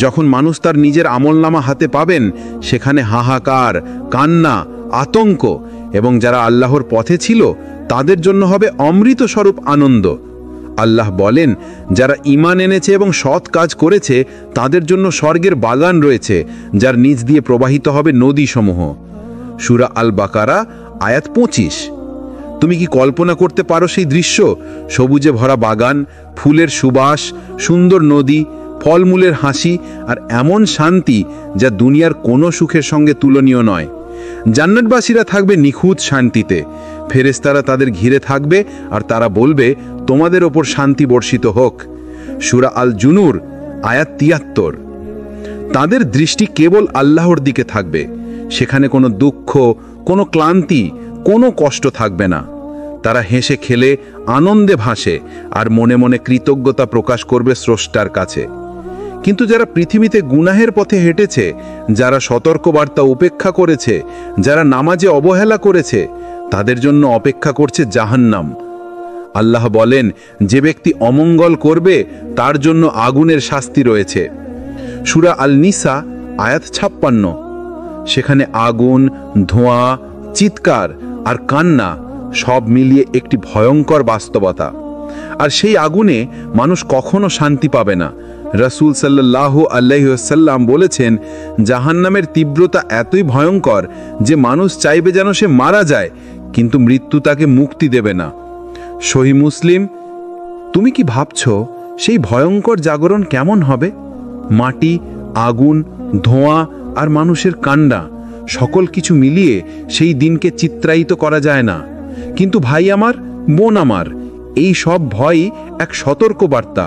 যখন মানুষ তার নিজের আমলনামা হাতে পাবেন, সেখানে হাহাকার, কান্না, আতঙ্ক, এবং যারা আল্লাহর পথে ছিল তাদের জন্য হবে অমৃত স্বরূপ আনন্দ। আল্লাহ বলেন, যারা ঈমান এনেছে এবং সৎ কাজ করেছে তাদের জন্য স্বর্গের বাগান রয়েছে, যার নিচ দিয়ে প্রবাহিত হবে নদীসমূহ। সূরা আল বাকারা আয়াত 25। তুমি কি কল্পনা করতে পারো সেই দৃশ্য? সবুজে ভরা বাগান, ফুলের সুবাস, সুন্দর নদী, ফলমূলের হাসি আর এমন শান্তি যা দুনিয়ার কোনো সুখের সঙ্গে তুলনীয় নয়। জান্নাতবাসীরা থাকবে নিখুঁত শান্তিতে। ফেরেশতারা তাদের ঘিরে থাকবে আর তারা বলবে, তোমাদের ওপর শান্তি বর্ষিত হোক। সূরা আল জুনুর আয়াত 73। তাদের দৃষ্টি কেবল আল্লাহর দিকে থাকবে। সেখানে কোনো দুঃখ, কোনো ক্লান্তি, কোনো কষ্ট থাকবে না। তারা হেসে খেলে আনন্দে ভাসে আর মনে মনে কৃতজ্ঞতা প্রকাশ করবে স্রষ্টার কাছে। কিন্তু যারা পৃথিবীতে গুনাহের পথে হেঁটেছে, যারা সতর্কবার্তা উপেক্ষা করেছে, যারা নামাজে অবহেলা করেছে, তাদের জন্য অপেক্ষা করছে জাহান্নাম। আল্লাহ বলেন, যে ব্যক্তি অমঙ্গল করবে তার জন্য আগুনের শাস্তি রয়েছে। সূরা আল নিসা আয়াত 56। সেখানে আগুন, ধোঁয়া, চিৎকার আর কান্না সব মিলিয়ে একটি ভয়ঙ্কর বাস্তবতা। আর সেই আগুনে মানুষ কখনো শান্তি পাবে না। রাসূল সাল্লাল্লাহু আলাইহি ওয়াসাল্লাম বলেছেন, জাহান্নামের তীব্রতা এতই ভয়ঙ্কর যে মানুষ চাইবে যেন সে মারা যায়, কিন্তু মৃত্যু তাকে মুক্তি দেবে না। সহিহ মুসলিম। তুমি কি ভাবছো সেই ভয়ঙ্কর জাগরণ কেমন হবে? মাটি, আগুন, ধোঁয়া আর মানুষের কান্না, সকল কিছু মিলিয়ে সেই দিনকে চিত্রায়িত করা যায় না। কিন্তু ভাই আমার, বোন আমার, এই সব ভয়ই এক সতর্কবার্তা।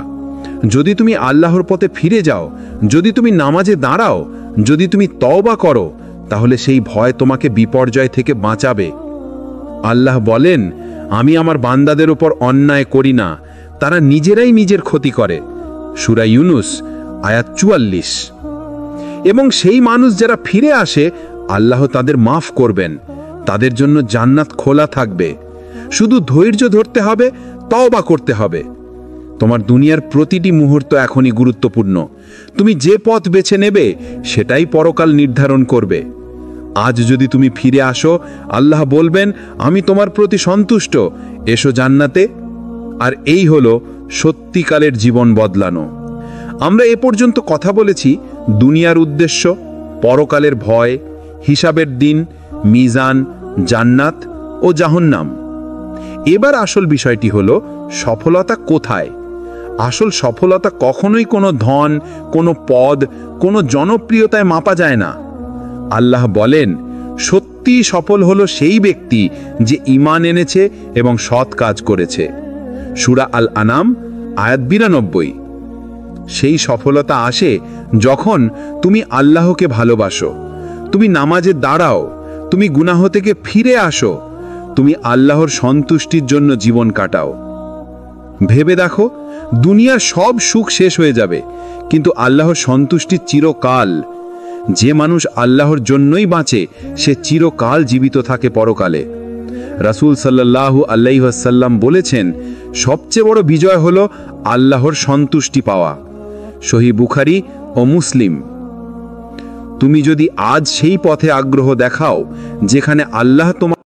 যদি তুমি আল্লাহর পথে ফিরে যাও, যদি তুমি নামাজে দাঁড়াও, যদি তুমি তওবা করো, তাহলে সেই ভয় তোমাকে বিপর্যয় থেকে বাঁচাবে। আল্লাহ বলেন, আমি আমার বান্দাদের উপর অন্যায় করি না, তারা নিজেরাই নিজের ক্ষতি করে। সূরা ইউনুস আয়াত 44। এবং সেই মানুষ যারা ফিরে আসে, আল্লাহ তাদের মাফ করবেন। তাদের জন্য জান্নাত খোলা থাকবে। শুধু ধৈর্য ধরতে হবে, তওবা করতে হবে। তোমার দুনিয়ার প্রতিটি মুহূর্ত এখনই গুরুত্বপূর্ণ। তুমি যে পথ বেছে নেবে সেটাই পরকাল নির্ধারণ করবে। আজ যদি তুমি ফিরে আসো, আল্লাহ বলবেন, আমি তোমার প্রতি সন্তুষ্ট, এসো জান্নাতে। আর এই হলো সত্যিকারের জীবন বদলানো। আমরা এ পর্যন্ত কথা বলেছি দুনিয়ার উদ্দেশ্য, পরকালের ভয়, হিসাবের দিন, মিজান, জান্নাত ও জাহান্নাম। এবার আসল বিষয়টি হলো সফলতা কোথায়? আসল সফলতা কখনোই কোনো ধন, কোনো পদ, কোনো জনপ্রিয়তায় মাপা যায় না। আল্লাহ বলেন, সত্যি সফল হলো সেই ব্যক্তি যে ঈমান এনেছে এবং সৎ কাজ করেছে। সূরা আল আনাম আয়াত 92। সেই সফলতা আসে যখন তুমি আল্লাহকে ভালোবাসো, তুমি নামাজে দাঁড়াও, তুমি গুনাহ থেকে ফিরে আসো, তুমি আল্লাহর সন্তুষ্টির জন্য জীবন কাটাও। ভেবে দেখো, দুনিয়ার সব সুখ শেষ হয়ে যাবে, কিন্তু আল্লাহর সন্তুষ্টি চিরকাল। যে মানুষ আল্লাহর জন্যই বাঁচে সে চিরকাল জীবিত থাকে পরকালে। রাসূল সাল্লাল্লাহু আলাইহি ওয়াসাল্লাম বলেছেন, সবচেয়ে বড় বিজয় হলো আল্লাহর সন্তুষ্টি পাওয়া। সহিহ বুখারী ও মুসলিম। তুমি যদি আজ সেই পথে আগ্রহ দেখাও যেখানে আল্লাহ তোমার